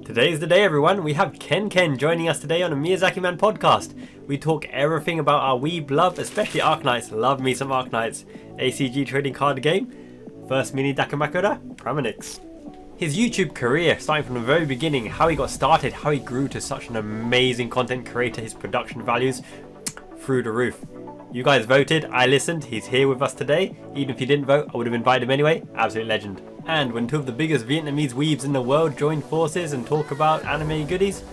Today's the day, everyone. We have KenKen joining us today on a Miyazaki Man Podcast. We talk everything about our weeb love, especially Arknights. Love me some Arknights. ACG trading card game. First mini Dakimakura, Pramanix. His YouTube career, starting from the very beginning, how he got started, how he grew to such an amazing content creator, his production values, through the roof. You guys voted, I listened, he's here with us today. Even if you didn't vote, I would have invited him anyway. Absolute legend. And when two of the biggest Vietnamese weebs in the world join forces and talk about anime goodies,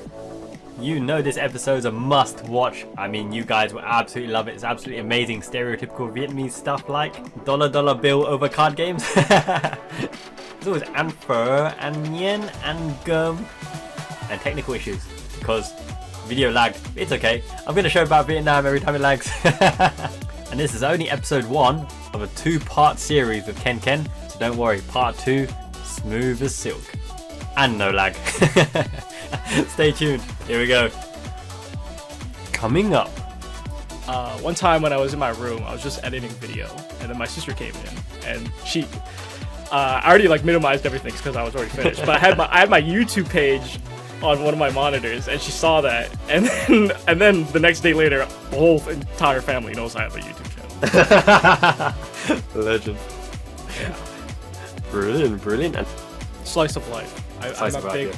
you know this episode's a must watch. I mean, you guys will absolutely love it. It's absolutely amazing. Stereotypical Vietnamese stuff like dollar bill over card games. There's always an phở, and yen, and gum, and technical issues because video lagged. It's okay. I'm going to show about Vietnam every time it lags. And this is only episode 1 of a 2-part series with KenKen. So don't worry, part 2, smooth as silk. And no lag. Stay tuned. Here we go. Coming up. One time when I was in my room, I was just editing video, and then my sister came in, and she, I already minimized everything because I was already finished. But I had my YouTube page on one of my monitors, and she saw that, and then the next day later, the whole entire family knows I have a YouTube channel. Legend. Yeah. Brilliant. And Slice of life.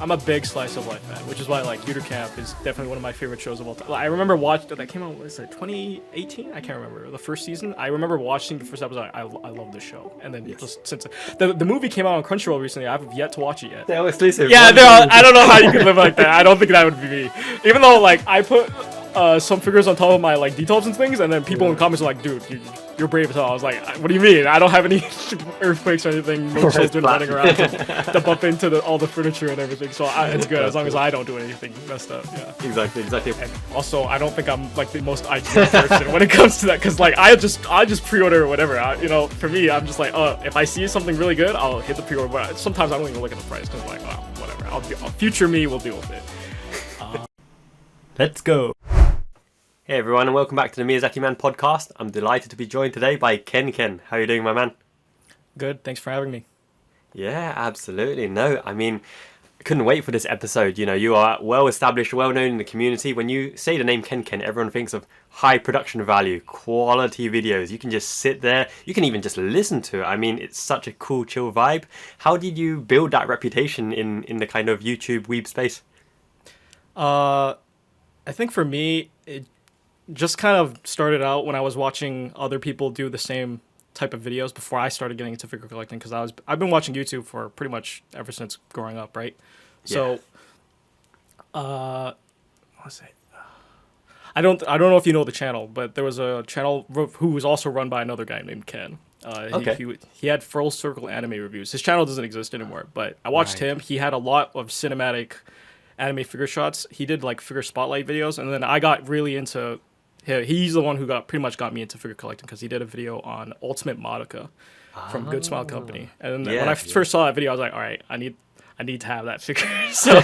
I'm a big slice of life fan, which is why Uter Camp is definitely one of my favorite shows of all time. I remember watching that came out. What is it, 2018? I can't remember the first season. I remember watching the first episode. I love this show, and then just since the movie came out on Crunchyroll recently, I've yet to watch it yet. They're all exclusive. Yeah, I don't know how you could live like that. I don't think that would be me. Even though I put some figures on top of my detolfs and things, and then people in comments are like, "Dude, you're brave as hell." I was like, "What do you mean? I don't have any earthwithquakes or anything. No children running around to bump into all the furniture and everything." So it's good as long as I don't do anything messed up. Yeah. Exactly. And also, I don't think I'm the most ideal person when it comes to that, because I just pre-order or whatever. For me, I'm just if I see something really good, I'll hit the pre-order. But sometimes I don't even look at the price because whatever. Future me will deal with it. Let's go. Hey everyone, and welcome back to the Miyazaki Man Podcast. I'm delighted to be joined today by KenKen. How are you doing, my man? Good, thanks for having me. Yeah, absolutely. No, I mean, I couldn't wait for this episode. You are well established, well known in the community. When you say the name KenKen, everyone thinks of high production value, quality videos. You can just sit there. You can even just listen to it. I mean, it's such a cool, chill vibe. How did you build that reputation in the kind of YouTube weeb space? I think for me, it just kind of started out when I was watching other people do the same type of videos before I started getting into figure collecting, because I've been watching YouTube for pretty much ever since growing up, right? Yeah. So, what was it? I don't know if you know the channel, but there was a channel who was also run by another guy named Ken. Okay. He had Full Circle anime reviews. His channel doesn't exist anymore, but I watched him. He had a lot of cinematic anime figure shots. He did figure spotlight videos, and then I got really into. He's the one who pretty much got me into figure collecting, because he did a video on Ultimate Madoka from Good Smile Company. And when I first saw that video, I was like, all right, I need to have that figure. So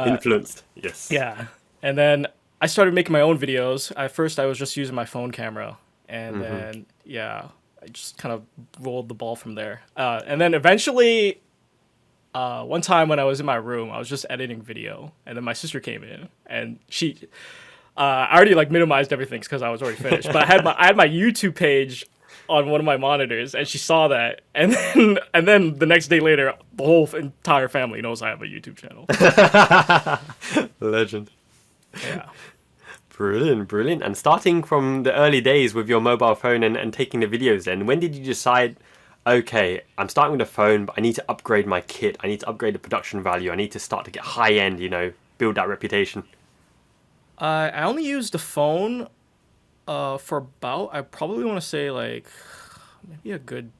influenced, yes. Yeah. And then I started making my own videos. At first, I was just using my phone camera, and then I just kind of rolled the ball from there. And then eventually, one time when I was in my room, I was just editing video, and then my sister came in, and she. I already minimized everything because I was already finished. But I had my YouTube page on one of my monitors, and she saw that, and then the next day later, the whole entire family knows I have a YouTube channel. Legend. Yeah. Brilliant. And starting from the early days with your mobile phone and taking the videos, then when did you decide, okay, I'm starting with a phone, but I need to upgrade my kit. I need to upgrade the production value. I need to start to get high end, build that reputation. I only used the phone for about, I probably want to say maybe a good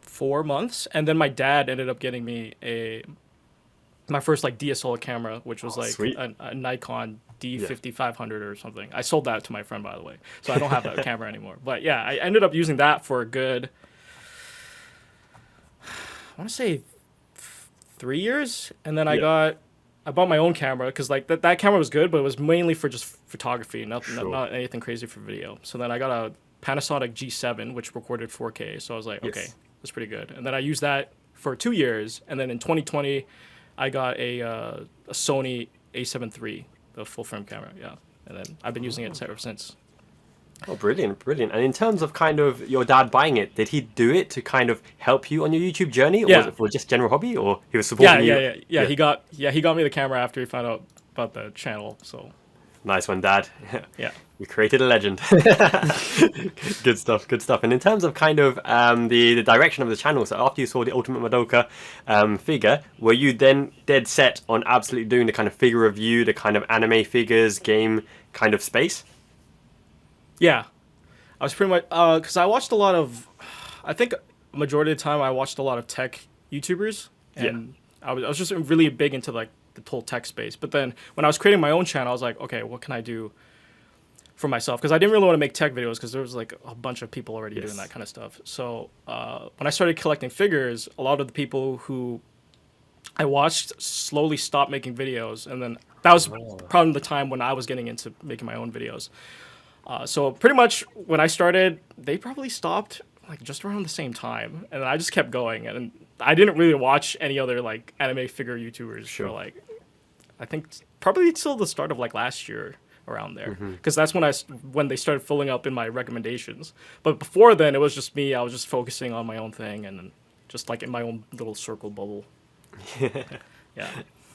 4 months. And then my dad ended up getting me my first DSLR camera, which was a Nikon D5500 or something. I sold that to my friend, by the way. So I don't have that camera anymore. But yeah, I ended up using that for a good, I want to say 3 years. And then I bought my own camera because that camera was good, but it was mainly for just photography, not anything crazy for video. So then I got a Panasonic G7, which recorded 4K. So I was like, okay, that's pretty good. And then I used that for 2 years, and then in 2020, I got a Sony A7 III, the full frame camera. Yeah, and then I've been using it ever since. Oh, brilliant, brilliant. And in terms of kind of your dad buying it, did he do it to kind of help you on your YouTube journey, or was it for just general hobby, or he was supporting you? Yeah. He got me the camera after he found out about the channel. So nice one, Dad. Yeah, you created a legend. Good stuff, good stuff. And in terms of kind of the direction of the channel, so after you saw the Ultimate Madoka figure, were you then dead set on absolutely doing the kind of figure review, the kind of anime figures, game kind of space? Yeah, I was pretty much because I watched a lot of, I think majority of the time I watched a lot of tech YouTubers, and I was just really big into like the whole tech space. But then when I was creating my own channel, I was like, okay, what can I do for myself? Because I didn't really want to make tech videos because there was like a bunch of people already doing that kind of stuff. So when I started collecting figures, a lot of the people who I watched slowly stopped making videos, and then that was probably the time when I was getting into making my own videos. So pretty much when I started, they probably stopped like just around the same time, and I just kept going. And I didn't really watch any other like anime figure YouTubers for like, I think probably till the start of like last year around there, because that's when they started filling up in my recommendations. But before then, it was just me. I was just focusing on my own thing and just like in my own little circle bubble. Yeah.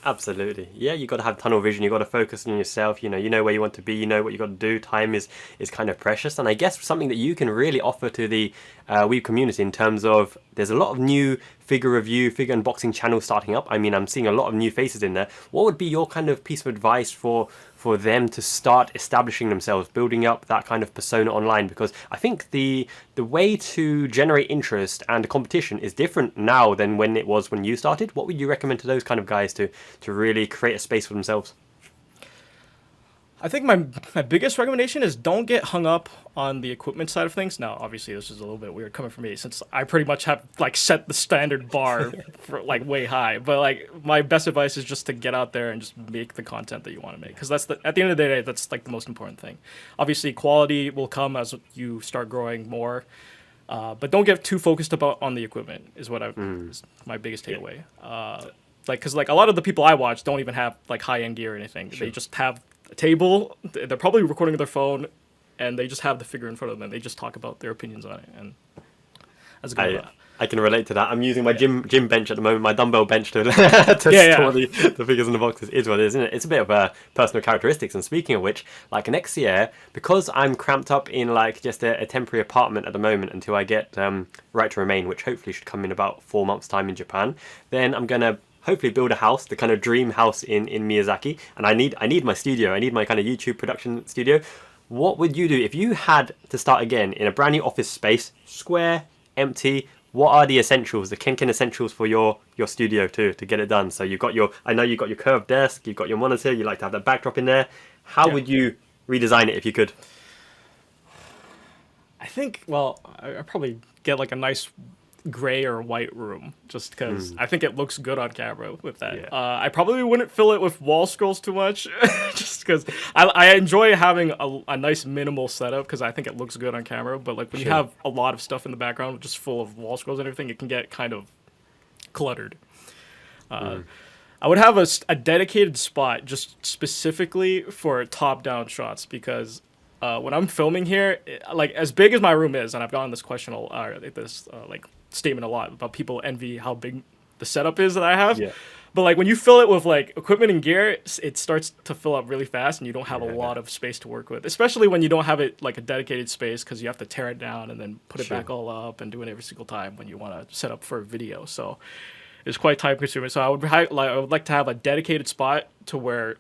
Absolutely. Yeah, you got to have tunnel vision. You got to focus on yourself. You know where you want to be. You know what you got to do. Time is kind of precious, and I guess something that you can really offer to the Weeb community in terms of there's a lot of new figure review, figure unboxing channels starting up. I mean, I'm seeing a lot of new faces in there. What would be your kind of piece of advice for them to start establishing themselves, building up that kind of persona online? Because I think the way to generate interest and competition is different now than when it was when you started. What would you recommend to those kind of guys to really create a space for themselves? I think my biggest recommendation is don't get hung up on the equipment side of things. Now, obviously, this is a little bit weird coming from me since I pretty much have like set the standard bar for like way high. But like my best advice is just to get out there and just make the content that you want to make, because at the end of the day, that's like the most important thing. Obviously, quality will come as you start growing more, but don't get too focused on the equipment. Is my biggest takeaway. Like because like a lot of the people I watch don't even have like high end gear or anything. They just have a table. They're probably recording with their phone, and they just have the figure in front of them. They just talk about their opinions on it, and that's a good. I can relate to that. I'm using my gym bench at the moment, my dumbbell bench to store the figures in the boxes. Is what it is, isn't it? It's a bit of personal characteristics. And speaking of which, like next year, because I'm cramped up in like just a temporary apartment at the moment until I get right to remain, which hopefully should come in about 4 months' time in Japan, then I'm gonna hopefully build a house, the kind of dream house in Miyazaki. And I need my studio. I need my kind of YouTube production studio. What would you do if you had to start again in a brand new office space, square, empty? What are the essentials, the KenKen essentials for your studio to get it done? So I know you've got your curved desk, you've got your monitor, you like to have that backdrop in there. How would you redesign it if you could? I think, well, I'd probably get like a nice gray or white room, just because I think it looks good on camera with that. I probably wouldn't fill it with wall scrolls too much, just because I enjoy having a nice minimal setup, because I think it looks good on camera. But like when you have a lot of stuff in the background just full of wall scrolls and everything, it can get kind of cluttered. I would have a dedicated spot just specifically for top-down shots, because when I'm filming here, like as big as my room is, and I've gotten this question like statement a lot about people envy how big the setup is that I have. But like when you fill it with like equipment and gear, it starts to fill up really fast, and you don't have a lot of space to work with, especially when you don't have it like a dedicated space, because you have to tear it down and then put it back all up and do it every single time when you want to set up for a video. So it's quite time consuming. So I would like to have a dedicated spot to where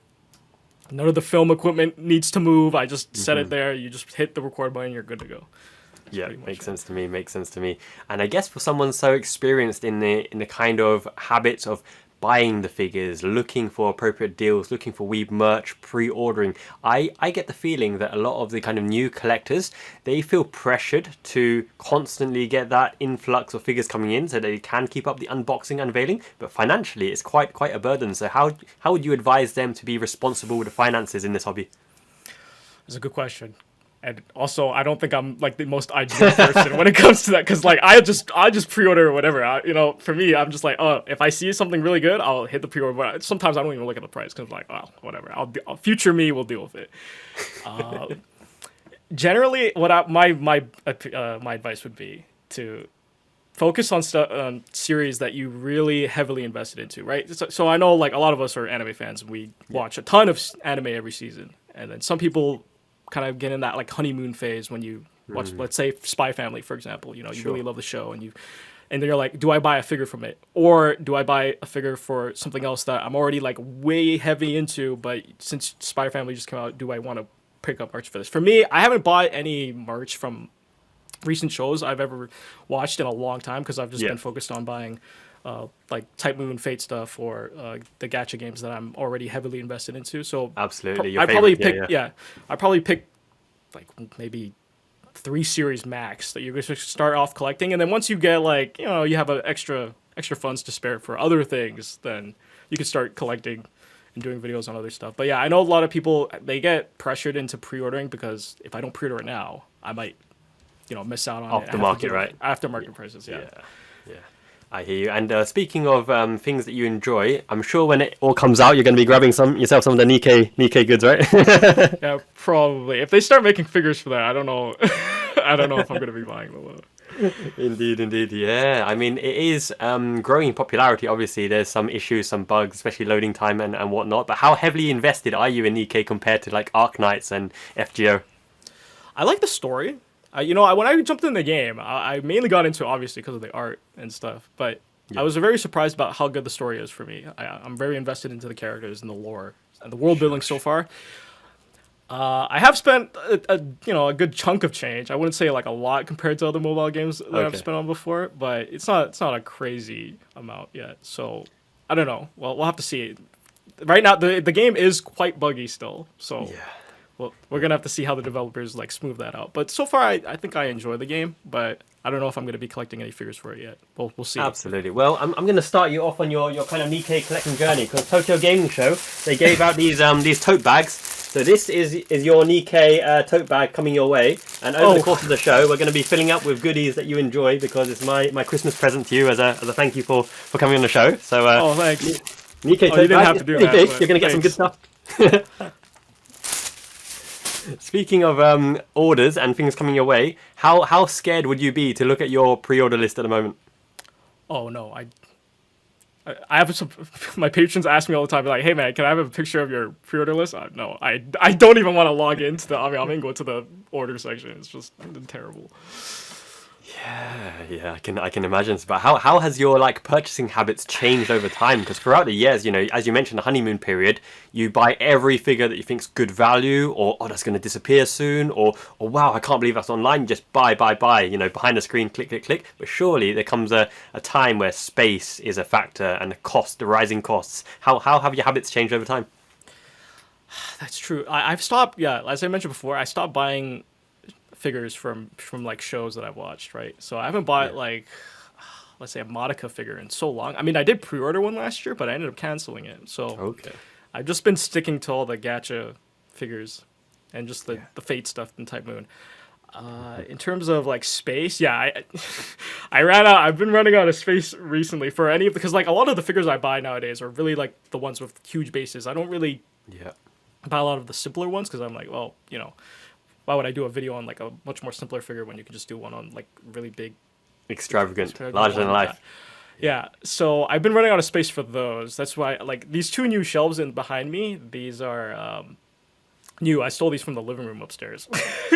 none of the film equipment needs to move. I just set it there. You just hit the record button, you're good to go. Yeah, makes sense to me. And I guess for someone so experienced in the kind of habits of buying the figures, looking for appropriate deals, looking for weeb merch, pre-ordering, I get the feeling that a lot of the kind of new collectors, they feel pressured to constantly get that influx of figures coming in so they can keep up the unboxing, unveiling, but financially it's quite a burden. So how would you advise them to be responsible with the finances in this hobby? That's a good question. And also, I don't think I'm like the most ideal person when it comes to that, because like I just pre-order or whatever. For me, I'm just like, oh, if I see something really good, I'll hit the pre-order. But sometimes I don't even look at the price because I'm like, oh, whatever. Future me will deal with it. Generally, my advice would be to focus on series that you really heavily invested into, right? So I know like a lot of us are anime fans, and we watch a ton of anime every season, and then some people kind of get in that like honeymoon phase when you watch, let's say, Spy Family, for example. You really love the show, and then you're like, do I buy a figure from it, or do I buy a figure for something else that I'm already like way heavy into, but since Spy Family just came out, do I want to pick up merch for this? For me, I haven't bought any merch from recent shows I've ever watched in a long time, because I've just been focused on buying like Type Moon Fate stuff, or the Gatcha games that I'm already heavily invested into. So absolutely, I probably pick like maybe 3 series max that you're going to start off collecting, and then once you get like you have extra funds to spare for other things, then you can start collecting and doing videos on other stuff. But yeah, I know a lot of people, they get pressured into pre-ordering, because if I don't pre-order it now, I might miss out on off the market, right? Aftermarket prices, yeah. I hear you. And speaking of things that you enjoy, I'm sure when it all comes out, you're going to be grabbing yourself some of the Nikke goods, right? Yeah, probably. If they start making figures for that, I don't know. I don't know if I'm going to be buying them. Indeed. Yeah, I mean, it is growing in popularity. Obviously, there's some issues, some bugs, especially loading time and whatnot. But how heavily invested are you in Nikke compared to like Arknights and FGO? I like the story. When I jumped in the game, I mainly got into it, obviously, because of the art and stuff. But I was very surprised about how good the story is for me. I'm very invested into the characters and the lore and the world building so far. I have spent a good chunk of change. I wouldn't say like a lot compared to other mobile games that I've spent on before, but it's not a crazy amount yet. So I don't know. Well, we'll have to see. Right now, the game is quite buggy still. So. Yeah. Well, we're going to have to see how the developers like smooth that out. But so far, I think I enjoy the game, but I don't know if I'm going to be collecting any figures for it yet. We'll see. Absolutely. Well, I'm going to start you off on your kind of Nikke collecting journey, because Tokyo Gaming Show, they gave out these tote bags. So this is your Nikke tote bag coming your way. And over the course of the show, we're going to be filling up with goodies that you enjoy, because it's my Christmas present to you as a thank you for coming on the show. So thanks. Nikke tote you didn't bag. have to do that. You're going to get some good stuff. Speaking of orders and things coming your way, how scared would you be to look at your pre-order list at the moment? Oh no, I have some. My patrons ask me all the time, like, "Hey man, can I have a picture of your pre-order list?" No, I don't even want to log into the. I'm gonna go to the order section. It's just terrible. Yeah, I can imagine. But how has your like purchasing habits changed over time? Because throughout the years, as you mentioned, the honeymoon period, you buy every figure that you think's good value, or that's going to disappear soon, or wow, I can't believe that's online. You just buy, behind the screen, click. But surely there comes a time where space is a factor, and the rising costs. How have your habits changed over time? That's true. I've stopped. Yeah, as I mentioned before, I stopped buying figures from like shows that I've watched, right? So I haven't bought like, let's say, a Medicom figure in so long. I mean, I did pre-order one last year, but I ended up canceling it. So I've just been sticking to all the Gatcha figures and just the Fate stuff in Type Moon. In terms of like space, I ran out. I've been running out of space recently for because like a lot of the figures I buy nowadays are really like the ones with huge bases. I don't really buy a lot of the simpler ones, because I'm like, well, why would I do a video on like a much more simpler figure when you can just do one on like really big, extravagant larger than life? Yeah, so I've been running out of space for those. That's why like these 2 new shelves behind me. These are new. I stole these from the living room upstairs,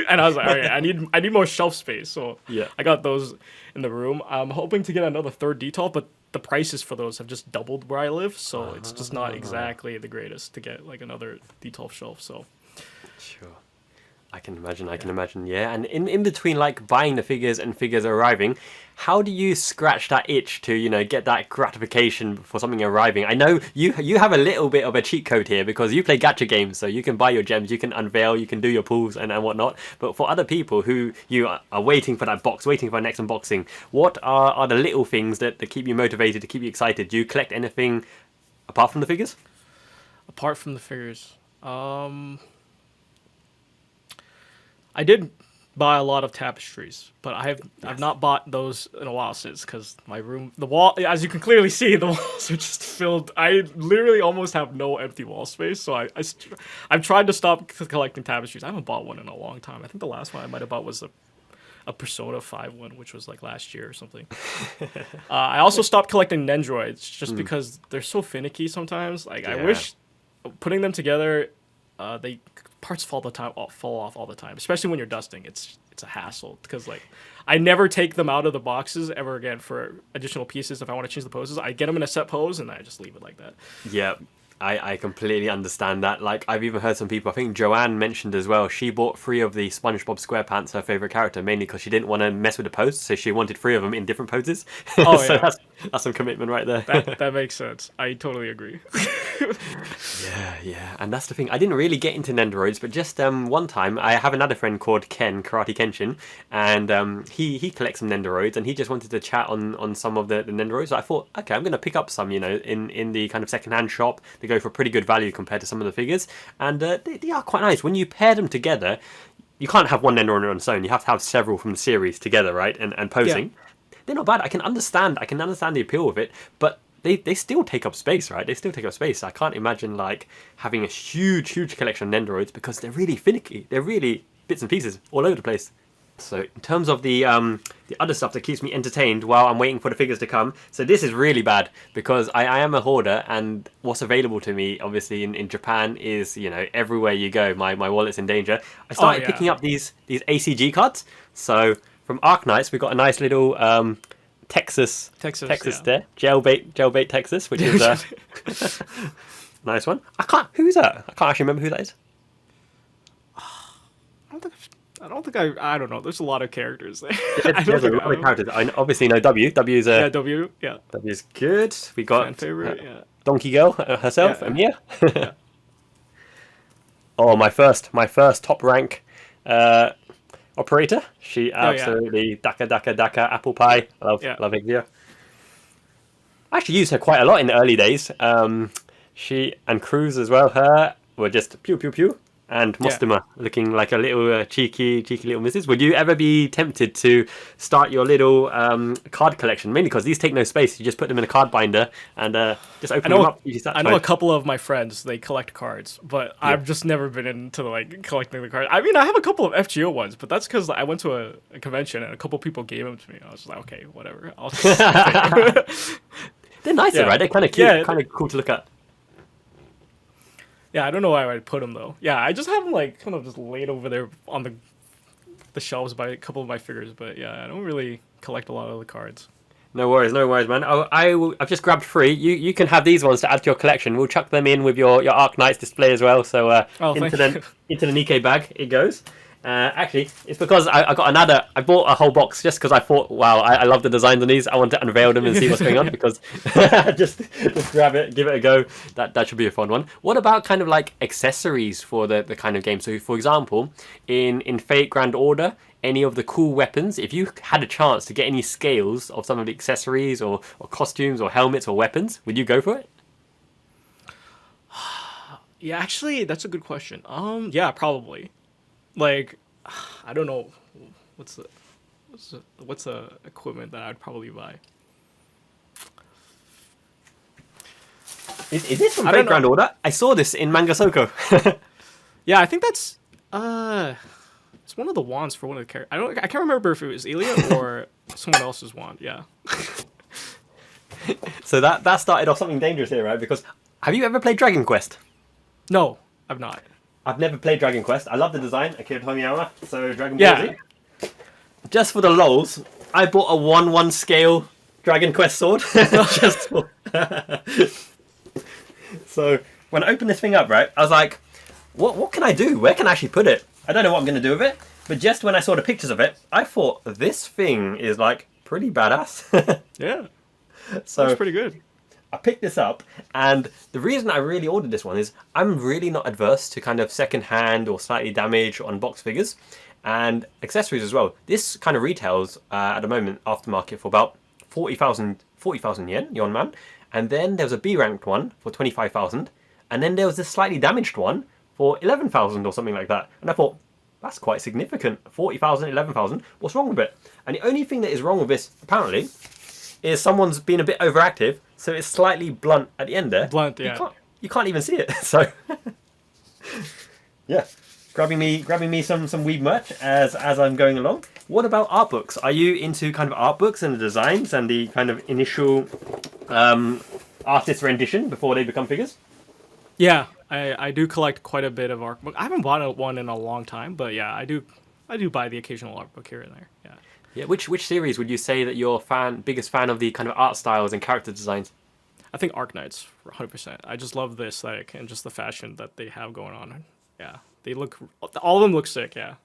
and I was like, all right, I need more shelf space. So I got those in the room. I'm hoping to get another 3rd detail, but the prices for those have just doubled where I live, so it's just not exactly the greatest to get like another detail shelf. So sure. I can imagine, yeah. And in between, like, buying the figures and figures arriving, how do you scratch that itch to, get that gratification for something arriving? I know you have a little bit of a cheat code here, because you play Gatcha games, so you can buy your gems, you can unveil, you can do your pulls and whatnot. But for other people who you are waiting for that box, waiting for next unboxing, what are the little things that keep you motivated, to keep you excited? Do you collect anything apart from the figures? Apart from the figures, I did buy a lot of tapestries, but I've not bought those in a while since, because my room, the wall, as you can clearly see, the walls are just filled. I literally almost have no empty wall space, so I've tried to stop collecting tapestries. I haven't bought one in a long time. I think the last one I might have bought was a Persona 5 one, which was like last year or something. I also stopped collecting Nendroids just because they're so finicky sometimes. Like, I wish putting them together, they parts fall off all the time, especially when you're dusting. It's a hassle, because like I never take them out of the boxes ever again for additional pieces. If I want to change the poses, I get them in a set pose and I just leave it like that. Yeah, I completely understand that. Like, I've even heard some people, I think Joanne mentioned as well, she bought 3 of the SpongeBob SquarePants, her favorite character, mainly because she didn't want to mess with the pose, so she wanted 3 of them in different poses. Oh, so yeah. that's some commitment right there. That makes sense. I totally agree. Yeah, and that's the thing. I didn't really get into Nendoroids, but just one time, I have another friend called Ken, Karate Kenshin, and he collects some Nendoroids, and he just wanted to chat on some of the Nendoroids. So I thought, okay, I'm going to pick up some, in the kind of secondhand shop. They go for pretty good value compared to some of the figures, and they are quite nice. When you pair them together, you can't have one Nendoroid on its own. You have to have several from the series together, right? And posing. Yeah. They're not bad. I can understand the appeal of it, but they still take up space, right? They still take up space. I can't imagine like having a huge collection of Nendoroids, because they're really finicky. They're really bits and pieces all over the place. So in terms of the other stuff that keeps me entertained while I'm waiting for the figures to come, so this is really bad, because I am a hoarder, and what's available to me obviously in Japan is, everywhere you go, my wallet's in danger. I started picking up these ACG cards. So from Arknights, we got a nice little Texas there, jailbait Texas, which is nice one. Who's that? I can't actually remember who that is. I don't know. There's a lot of characters there. There's a lot of characters. I obviously know W. W's W's good. We got fan favorite, Donkey Girl herself, Amiya. Yeah. Oh, my first top rank operator. She absolutely Daka apple pie. Love Igvia. I actually used her quite a lot in the early days. She and Cruz as well. Her were just pew pew pew. And Mostuma looking like a little cheeky little missus. Would you ever be tempted to start your little card collection? Mainly because these take no space. You just put them in a card binder and just open them up. I know a couple of my friends, they collect cards, but I've just never been into like collecting the cards. I mean, I have a couple of FGO ones, but that's because I went to a convention and a couple people gave them to me. I was just like, okay, whatever. They're nicer, right? They're kind of cute, kind of cool to look at. Yeah, I don't know why I'd put them though. Yeah, I just have them like kind of just laid over there on the shelves by a couple of my figures. But yeah, I don't really collect a lot of the cards. No worries, man. I've just grabbed 3. You can have these ones to add to your collection. We'll chuck them in with your Arknights display as well. So into the Nikke bag it goes. Actually, it's because I got another. I bought a whole box just because I thought, wow, I love the designs on these. I want to unveil them and see what's going on. Because just grab it, give it a go. That should be a fun one. What about kind of like accessories for the kind of game? So, for example, in Fate Grand Order, any of the cool weapons, if you had a chance to get any scales of some of the accessories or costumes or helmets or weapons, would you go for it? Yeah, actually, that's a good question. Yeah, probably. Like, I don't know, what's the equipment that I'd probably buy? Is this from Fate Grand Order? I saw this in Manga Soko. Yeah, I think that's it's one of the wands for one of the characters. I can't remember if it was Ilya or someone else's wand. Yeah. So that started off something dangerous here, right? Because have you ever played Dragon Quest? No, I've not. I've never played Dragon Quest. I love the design, Akira Toriyama, so Dragon Ball Z. Just for the lols, I bought a 1/1 scale Dragon Quest sword. Just for... So when I opened this thing up, right, I was like, what can I do? Where can I actually put it? I don't know what I'm going to do with it. But just when I saw the pictures of it, I thought this thing is like pretty badass. Yeah, so that's pretty good. I picked this up, and the reason I really ordered this one is I'm really not adverse to kind of second-hand or slightly damaged or unboxed figures and accessories as well. This kind of retails at the moment aftermarket for about 40,000 yen, Yonman, and then there was a B-ranked one for 25,000, and then there was this slightly damaged one for 11,000 or something like that. And I thought, That's quite significant. 40,000, 11,000. What's wrong with it? And the only thing that is wrong with this, apparently, is someone's been a bit overactive, so it's slightly blunt at the end there. Blunt, yeah. You can't even see it. So, yeah, grabbing me some weeb merch as I'm going along. What about art books? Are you into kind of art books and the designs and the kind of initial artist rendition before they become figures? Yeah, I do collect quite a bit of art book. I haven't bought one in a long time, but yeah, I do buy the occasional art book here and there. Yeah. Yeah. Which series would you say that you're biggest fan of the kind of art styles and character designs? I think Arknights, 100%. I just love the aesthetic and just the fashion that they have going on. Yeah, all of them look sick. Yeah,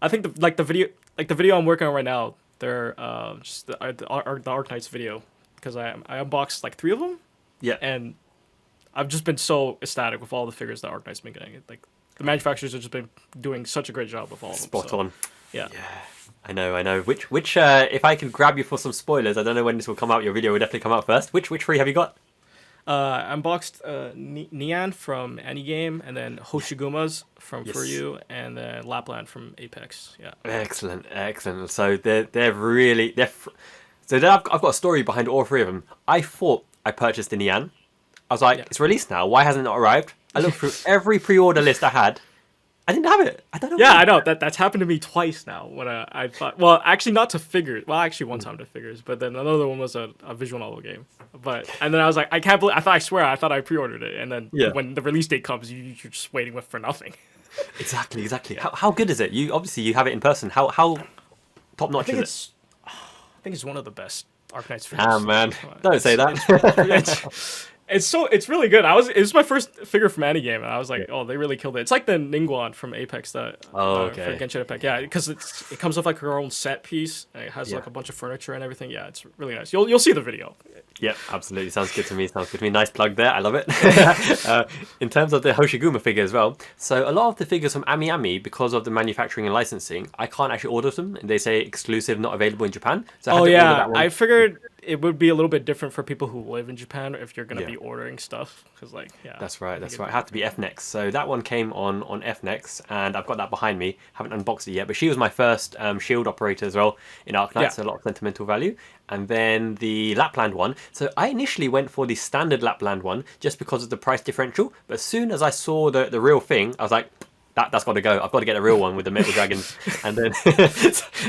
I think the video I'm working on right now, they're just the Arknights video, because I unboxed like 3 of them. Yeah, and I've just been so ecstatic with all the figures that Arknight's been getting. Like, the manufacturers have just been doing such a great job with all of them. Spot on. Yeah. I know. Which if I could grab you for some spoilers, I don't know when this will come out. Your video will definitely come out first. Which 3 have you got? I unboxed Nian from Anigame, and then Hoshiguma's from Furyu, and then Lapland from Apex. Yeah. Excellent. So I've got a story behind all 3 of them. I thought I purchased the Nian. I was like, It's released now. Why hasn't it arrived? I looked through every pre-order list I had. I didn't have it. I don't know. Yeah, I know. That's happened to me twice now. When I thought, well, actually not to figures. Well, actually one time to figures, but then another one was a visual novel game. And then I was like, I can't believe. I thought I pre-ordered it, and then when the release date comes, you're just waiting for nothing. Exactly. How good is it? You have it in person. How top notch is it? I think it's one of the best Arknights figures. Ah man, don't say that. It's really good. It was my first figure from Anigame, and I was like, oh, they really killed it. It's like the Ningguang from Apex for Genshin Impact. Yeah, because it comes with like her own set piece, and it has like a bunch of furniture and everything. Yeah, it's really nice. You'll see the video. Yep, absolutely. Sounds good to me. Nice plug there. I love it. In terms of the Hoshiguma figure as well, so a lot of the figures from Ami, because of the manufacturing and licensing, I can't actually order them. They say exclusive, not available in Japan. So I had to order that one. I figured it would be a little bit different for people who live in Japan if you're going to be ordering stuff, because that's right. It had to be FNext. So that one came on FNext, and I've got that behind me. Haven't unboxed it yet, but she was my first shield operator as well in Arknights. So a lot of sentimental value. And then the Lapland one. So I initially went for the standard Lapland one just because of the price differential, but as soon as I saw the real thing, I was like, that's got to go. I've got to get a real one with the metal dragons. And then,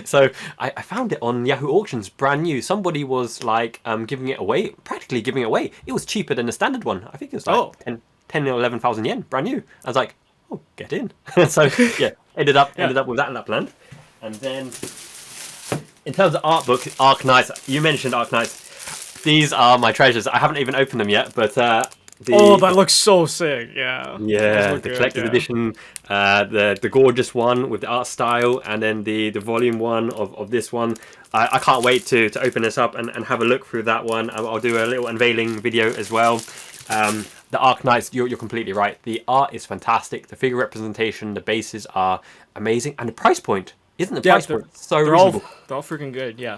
so I found it on Yahoo Auctions, brand new. Somebody was like practically giving it away. It was cheaper than the standard one. I think it was like 10 or 11,000 yen, brand new. I was like, oh, get in. So yeah, ended up with that Lapland. And then in terms of art book, Arknights, you mentioned Arknights. These are my treasures. I haven't even opened them yet, but that looks so sick. Yeah. Yeah, the collector's edition, the gorgeous one with the art style, and then the volume one of this one. I can't wait to open this up and have a look through that one. I'll do a little unveiling video as well. The Arknights, you're completely right. The art is fantastic. The figure representation, the bases are amazing, and the price point. Isn't the price point so reasonable? They're all freaking good, yeah.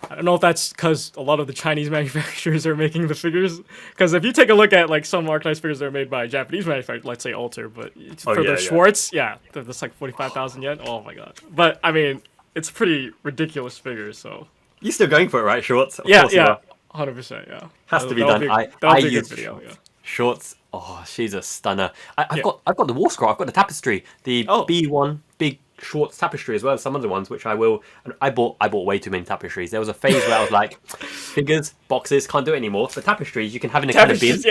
I don't know if that's because a lot of the Chinese manufacturers are making the figures. Because if you take a look at like some Arknights figures that are made by Japanese manufacturers, let's say Alter, but for the Schwartz, that's like 45,000 yen. Oh my god! But I mean, it's a pretty ridiculous figure. So you're still going for it, right? Shorts? Of yeah, course you are. 100%. Yeah, has to be done. I use video. Yeah. Shorts. Oh, she's a stunner. I've got the wallscroll. I've got the tapestry, the B1 big Schwartz tapestry as well as some other ones, which I will. I bought way too many tapestries. There was a phase where I was like, figures, boxes, can't do it anymore. But tapestries, you can have in a kind of bin.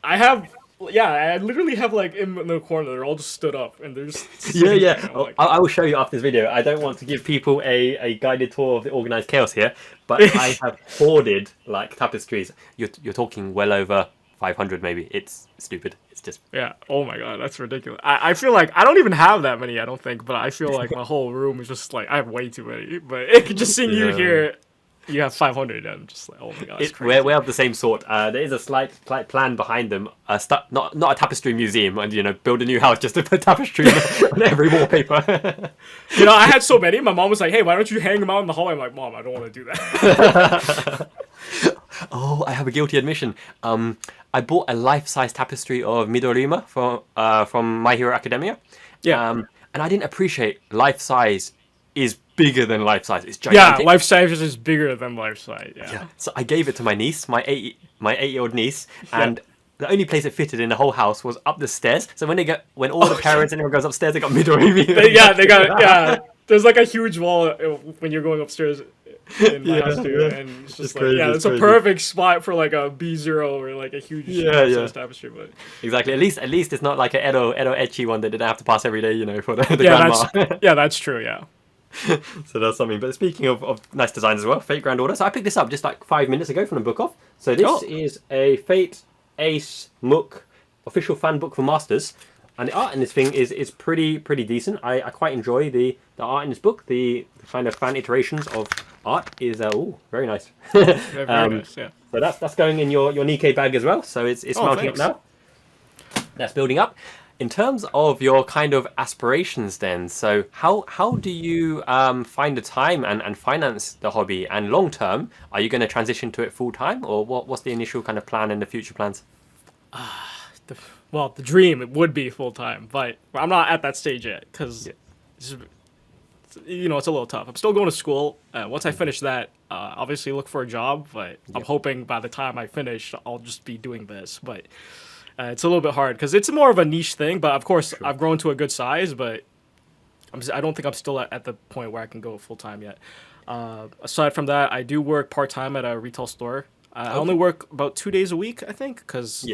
I have. Yeah, I literally have like in the corner. They're all just stood up and they're just. I will show you after this video. I don't want to give people a guided tour of the organized chaos here, but I have hoarded like tapestries. You're talking well over 500 maybe. It's stupid. It's just oh my god, that's ridiculous. I feel like I don't even have that many, I don't think, but I feel like my whole room is just like I have way too many. But just seeing you here, you have 500, and I'm just like, oh my god, it's crazy. We're of the same sort. There is a slight plan behind them. Not a tapestry museum, and build a new house just to put tapestry on every wallpaper. I had so many. My mom was like, hey, why don't you hang them out in the hallway? I'm like, Mom, I don't want to do that. Oh, I have a guilty admission. I bought a life-size tapestry of Midorima from My Hero Academia. Yeah. And I didn't appreciate life-size is bigger than life-size. It's gigantic. Yeah, life size is bigger than life size. Yeah. So I gave it to my niece, my 8-year-old niece, and the only place it fitted in the whole house was up the stairs. So when all the parents and everyone goes upstairs, they got Midorimi. They got There's like a huge wall when you're going upstairs in my house too, and it's just crazy, it's a perfect spot for like a B0 or like a huge tapestry. But exactly, at least it's not like an Edo ecchi one that they don't have to pass every day, for the grandma. That's true. Yeah. So that's something. But speaking of nice designs as well, Fate Grand Order. So I picked this up just like 5 minutes ago from the book off. So this is a Fate Ace Mook official fan book for Masters. And the art in this thing is pretty decent. I quite enjoy the art in this book. The kind of fan iterations of art is very nice. Very nice, yeah. So that's going in your Nikke bag as well. So it's mounting thanks. up now. That's building up. In terms of your kind of aspirations then, so how do you find the time and finance the hobby? And long term, are you going to transition to it full time, or what's the initial kind of plan and the future plans? The dream, it would be full time, but I'm not at that stage yet because it's a little tough. I'm still going to school. Once I finish that, obviously look for a job, but I'm hoping by the time I finish, I'll just be doing this. But it's a little bit hard because it's more of a niche thing. But of course, I've grown to a good size, but I don't think I'm still at the point where I can go full time yet. Aside from that, I do work part time at a retail store. I only work about 2 days a week, I think, because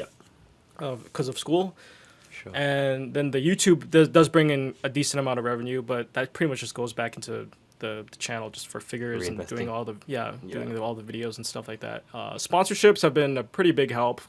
of school. Sure. And then the YouTube does bring in a decent amount of revenue, but that pretty much just goes back into the channel just for figures and doing all the doing all the videos and stuff like that. Sponsorships have been a pretty big help.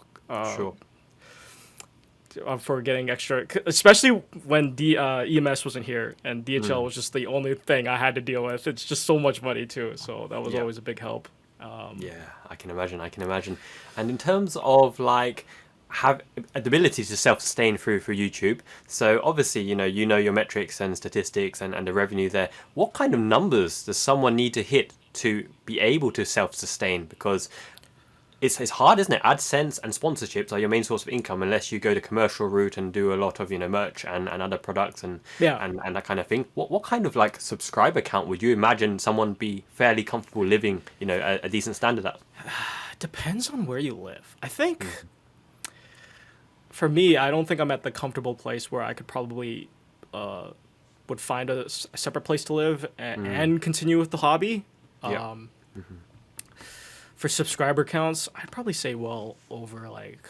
For getting extra, especially when EMS wasn't here and DHL was just the only thing I had to deal with. It's just so much money too, so that was always a big help. I can imagine. And in terms of like have the ability to self-sustain through YouTube, so obviously you know your metrics and statistics and the revenue there. What kind of numbers does someone need to hit to be able to self-sustain? Because it's hard, isn't it? AdSense and sponsorships are your main source of income unless you go the commercial route and do a lot of merch and other products and that kind of thing. What kind of like subscriber count would you imagine someone be fairly comfortable living a decent standard at? Depends on where you live. I think for me, I don't think I'm at the comfortable place where I could probably would find a separate place to live and continue with the hobby. For subscriber counts, I'd probably say over like,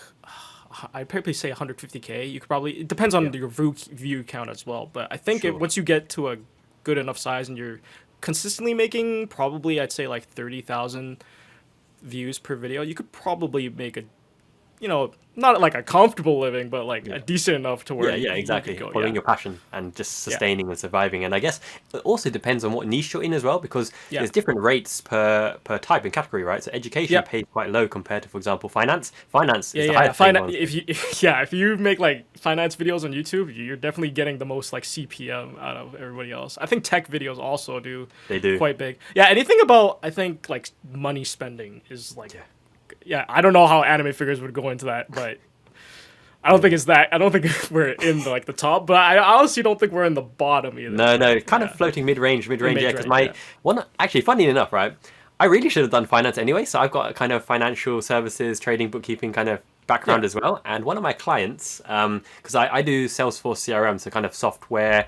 I'd probably say 150K. You could probably, it depends on your view count as well. But I think once you get to a good enough size and you're consistently making probably, I'd say like 30,000 views per video, you could probably make a, not like a comfortable living, but like a decent enough to where exactly. You could go, following your passion and just sustaining and surviving. And I guess it also depends on what niche you're in as well, because there's different rates per type and category, right? So education pays quite low compared to, for example, finance. Finance is the highest paying one. If you make like finance videos on YouTube, you're definitely getting the most like CPM out of everybody else. I think tech videos also do quite big. Anything about I think like money spending is like I don't know how anime figures would go into that, but I don't think it's that. I don't think we're in the top, but I honestly don't think we're in the bottom either. No, kind of floating mid-range, because actually, funny enough, right, I really should have done finance anyway, so I've got a kind of financial services, trading, bookkeeping kind of background as well, and one of my clients, because I do Salesforce CRM, so kind of software,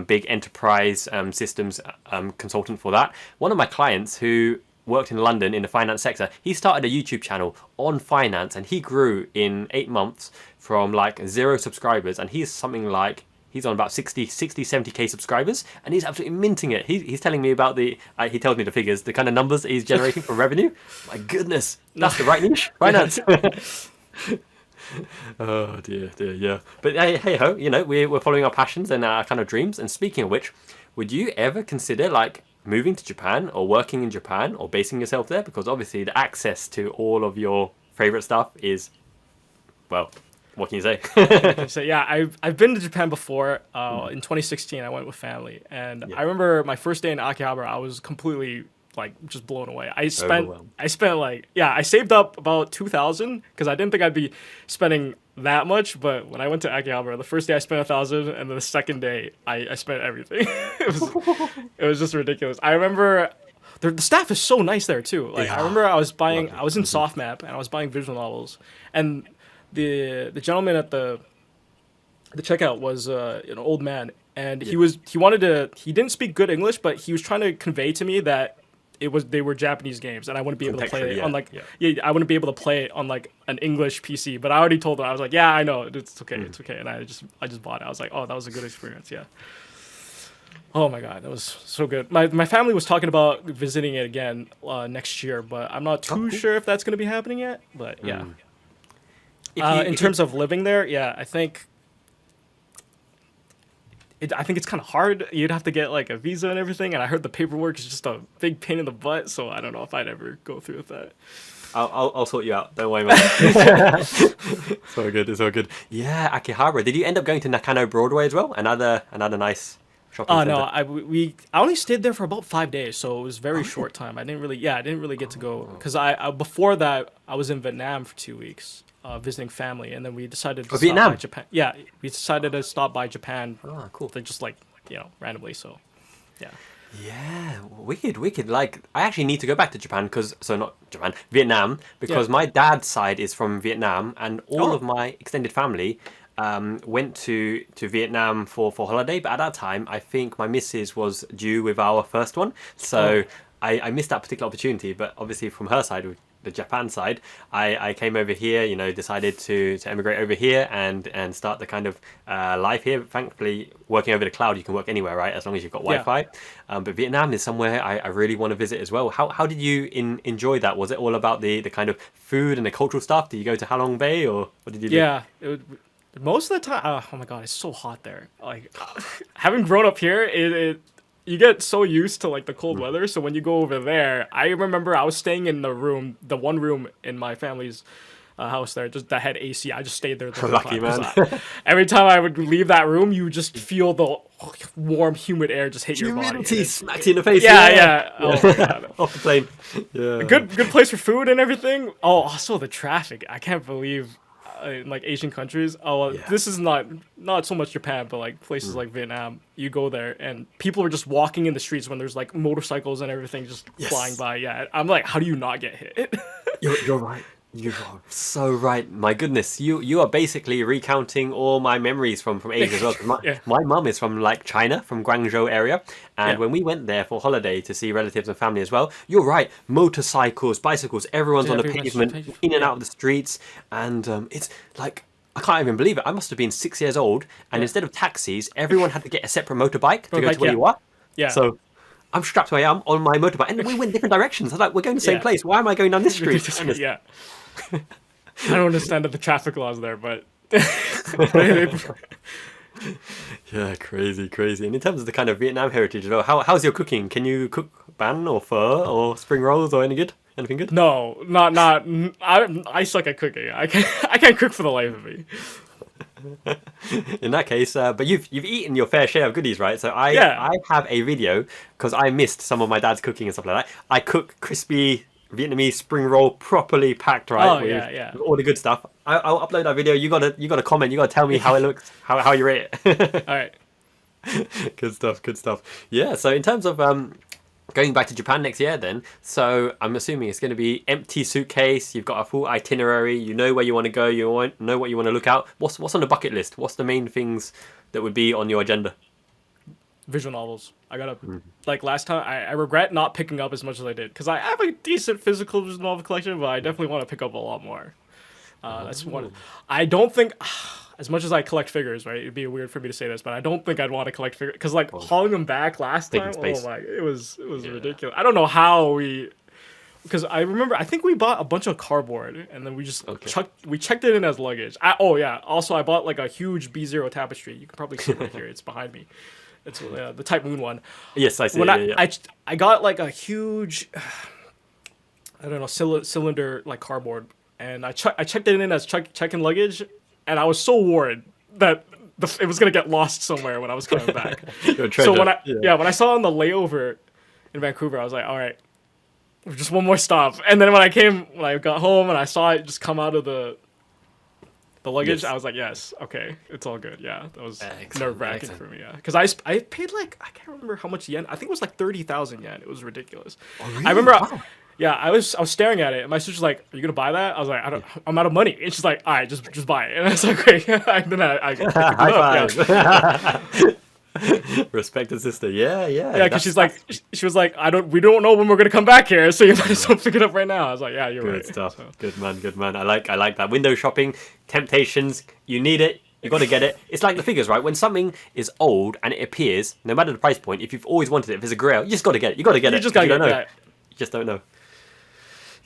big enterprise systems consultant for that. One of my clients who worked in London in the finance sector, he started a YouTube channel on finance, and he grew in 8 months from like 0 subscribers, and he's on about 70k subscribers, and he's absolutely minting it. He's telling me about he tells me the figures, the kind of numbers he's generating for revenue. My goodness, that's the right niche, finance. Oh dear, yeah. But hey ho, we're following our passions and our kind of dreams. And speaking of which, would you ever consider like moving to Japan or working in Japan or basing yourself there? Because obviously the access to all of your favorite stuff is, well, what can you say? So I've been to Japan before. In 2016, I went with family, and I remember my first day in Akihabara, I was completely like just blown away. I saved up about 2,000 because I didn't think I'd be spending that much. But when I went to Akihabara, the first day I spent 1,000, and then the second day I spent everything. It was just ridiculous. I remember the staff is so nice there too. Like I remember I was in soft map and I was buying visual novels, and the gentleman at the checkout was an old man, and he didn't speak good English, but he was trying to convey to me that they were Japanese games, and I wouldn't be able to play it on I wouldn't be able to play it on like an English PC. But I already told him, I was like, yeah, I know, it's okay, it's okay, and I just bought it. I was like, oh, that was a good experience, yeah. Oh my god, that was so good. My family was talking about visiting it again next year, but I'm not too sure if that's going to be happening yet. But yeah, in terms of living there, yeah, I think it's kind of hard. You'd have to get like a visa and everything, and I heard the paperwork is just a big pain in the butt. So I don't know if I'd ever go through with that. I'll sort you out. Don't worry, man. It's all good. It's all good. Yeah, Akihabara. Did you end up going to Nakano Broadway as well? Another nice shopping center. No, I only stayed there for about 5 days, so it was very short time. I didn't really get to go because I before that I was in Vietnam for 2 weeks. Visiting family, and then we decided to stop by Japan. Yeah, we decided to stop by Japan. Oh, cool. Just like, randomly. So, yeah. Yeah, wicked. Like, I actually need to go back to Vietnam, because my dad's side is from Vietnam, and all of my extended family went to Vietnam for holiday. But at that time, I think my missus was due with our first one, so I missed that particular opportunity. But obviously, from her side, the Japan side, I came over here, decided to emigrate over here and start the kind of life here. Thankfully, working over the cloud, you can work anywhere, right? As long as you've got Wi-Fi. But Vietnam is somewhere I really want to visit as well. How did you enjoy that? Was it all about the kind of food and the cultural stuff? Did you go to Halong Bay, or what did you do? Yeah, most of the time, oh my god, it's so hot there. Like, having grown up here, you get so used to like the cold weather, so when you go over there, I remember I was staying in the one room in my family's house there, just that had AC. I just stayed there the whole Lucky time. Man. Every time I would leave that room, you just feel the warm, humid air just hit your body. Humidity smacks you in the face. Yeah. Oh my god. Off the plane. Yeah. Good place for food and everything. Oh, also the traffic. I can't believe. In like Asian countries, this is not so much Japan, but like places like Vietnam, you go there and people are just walking in the streets when there's like motorcycles and everything just flying by. Yeah, I'm like, how do you not get hit? You're right. You are so right. My goodness, you are basically recounting all my memories from Asia as well. 'Cause my mum is from like China, from Guangzhou area, and when we went there for holiday to see relatives and family as well, you're right. Motorcycles, bicycles, everyone's on the pavement, in and out of the streets, and it's like, I can't even believe it. I must have been 6 years old, and instead of taxis, everyone had to get a separate motorbike to go to where you are. Yeah. So I'm strapped where I am on my motorbike, and we went different directions. I was like, we're going the same place. Why am I going down this street? Yeah. I don't understand the traffic laws there, but yeah, crazy. And in terms of the kind of Vietnam heritage as well, how's your cooking? Can you cook ban or pho or spring rolls or anything good? No, not. I suck at cooking. I can't cook for the life of me. In that case, but you've eaten your fair share of goodies, right? So I have a video because I missed some of my dad's cooking and stuff like that. I cook crispy Vietnamese spring roll, properly packed, right? With all the good stuff. I'll upload that video. You gotta comment. You gotta tell me how it looks, how you rate it. All right. Good stuff. Yeah. So in terms of going back to Japan next year, then, so I'm assuming it's going to be empty suitcase. You've got a full itinerary. You know where you want to go. You know what you want to look out. What's on the bucket list? What's the main things that would be on your agenda? Visual novels. I gotta like last time. I regret not picking up as much as I did because I have a decent physical visual novel collection, but I definitely want to pick up a lot more. That's one. I don't think, as much as I collect figures, right? It'd be weird for me to say this, but I don't think I'd want to collect figures because like hauling them back last time. Space. Oh my, it was ridiculous. I don't know how because I remember I think we bought a bunch of cardboard and then we just checked it in as luggage. Also I bought like a huge B0 tapestry. You can probably see it right here. It's behind me. It's the Type Moon one. Yes, I see. I got like a huge, I don't know, cylinder like cardboard, and I checked it in as check-in luggage, and I was so worried that it was gonna get lost somewhere when I was coming back. So when I saw it on the layover in Vancouver, I was like, all right, just one more stop. And then when I got home and I saw it just come out of the luggage, Yes. I was like, yes, okay, it's all good. Yeah, that was Excellent, nerve-wracking excellent. for me. Yeah, because I paid like, I can't remember how much yen. I think it was like 30,000 yen. It was ridiculous. Oh, really? I remember. Wow. Yeah, I was staring at it, and my sister's like, "Are you gonna buy that?" I was like, I'm out of money." And she's like, "All right, just buy it." And I was like, "Great." And then I picked it High up, five. Respected sister. Yeah. yeah, because she was like, we don't know when we're gonna come back here, so you might as well pick it up right now. I was like, "Yeah, you're Good right." stuff. So, Good man. I like that. Window shopping, temptations. You need it. You got to get it. It's like the figures, right? When something is old and it appears, no matter the price point, if you've always wanted it, if it's a grail, you just got to get it. You got to get it. you just gotta You get don't know. it. You just don't know.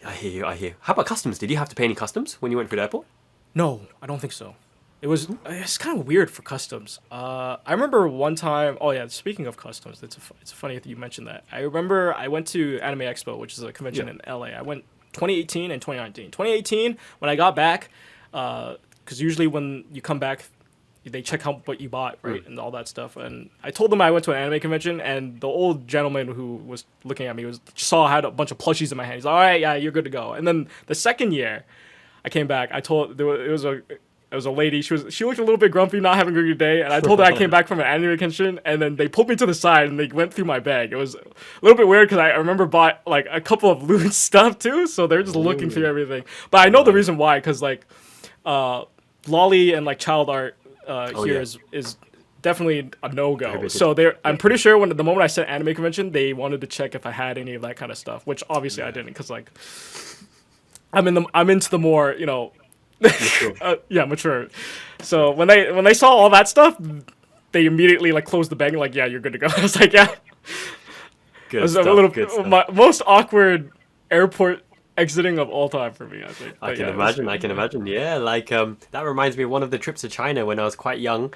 I hear you. How about customs? Did you have to pay any customs when you went through the airport? No, I don't think so. It's kind of weird for customs. I remember one time. Oh yeah, speaking of customs, it's funny that you mentioned that. I remember I went to Anime Expo, which is a convention in LA. I went 2018 and 2019. 2018 when I got back, because usually when you come back, they check out what you bought, right, and all that stuff. And I told them I went to an anime convention, and the old gentleman who was looking at me saw I had a bunch of plushies in my hand. He's like, "All right, yeah, you're good to go." And then the second year, I came back. It was a lady. She looked a little bit grumpy, not having a good day. And I told her I came back from an anime convention, and then they pulled me to the side and they went through my bag. It was a little bit weird because I remember bought like a couple of loot stuff too, so they're just looking through everything. But I know the reason why, because like, lolly and like child art is definitely a no-go. So I'm pretty sure when the moment I said anime convention, they wanted to check if I had any of that kind of stuff, which obviously I didn't, because like I'm into the more, mature. Mature. So when they saw all that stuff, they immediately like closed the bag and like, yeah, you're good to go. I was like, yeah. Good stuff. My most awkward airport exiting of all time for me, I think. I can imagine. Yeah, like that reminds me of one of the trips to China when I was quite young.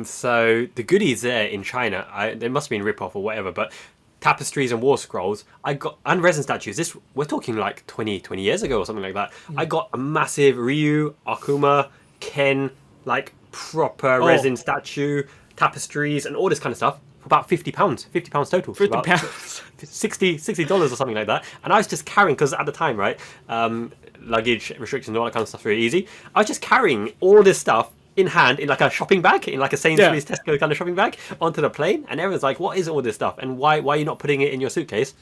So the goodies there in China, they must have been rip-off or whatever, but tapestries and wall scrolls, and resin statues. We're talking like 20 years ago or something like that. I got a massive Ryu, Akuma, Ken, like proper resin statue, tapestries, and all this kind of stuff. About £50 total. £50. $60 or something like that. And I was just carrying, because at the time, right, luggage restrictions and all that kind of stuff very easy. I was just carrying all this stuff in hand in like a shopping bag, in like a Sainsbury's Tesco kind of shopping bag, onto the plane. And everyone's like, what is all this stuff? And why are you not putting it in your suitcase?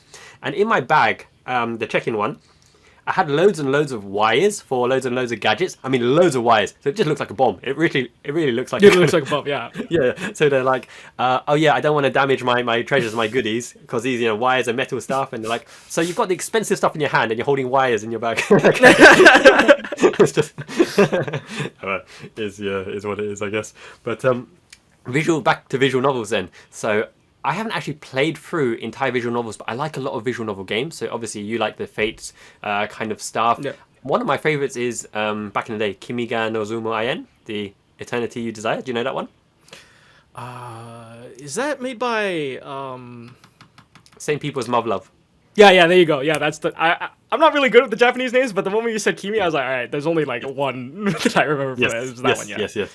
And in my bag, the check-in one, I had loads and loads of wires for loads and loads of gadgets. I mean, loads of wires. So it just looks like a bomb. It really looks like. It looks like a bomb. Yeah. Yeah. So they're like, oh yeah, I don't want to damage my treasures, my goodies, because these wires are metal stuff, and they're like, so you've got the expensive stuff in your hand and you're holding wires in your bag. It's just is what it is, I guess. But back to visual novels then. So I haven't actually played through entire visual novels, but I like a lot of visual novel games. So obviously you like the Fates kind of stuff. Yeah. One of my favorites is, back in the day, Kimi ga Nozumu Aien, the Eternity You Desire. Do you know that one? Is that made by... Same people as Love. Yeah, there you go. Yeah, that's the... I'm not really good with the Japanese names, but the moment you said Kimi, I was like, all right, there's only like one that I remember from it. It was that one, yeah. Yes.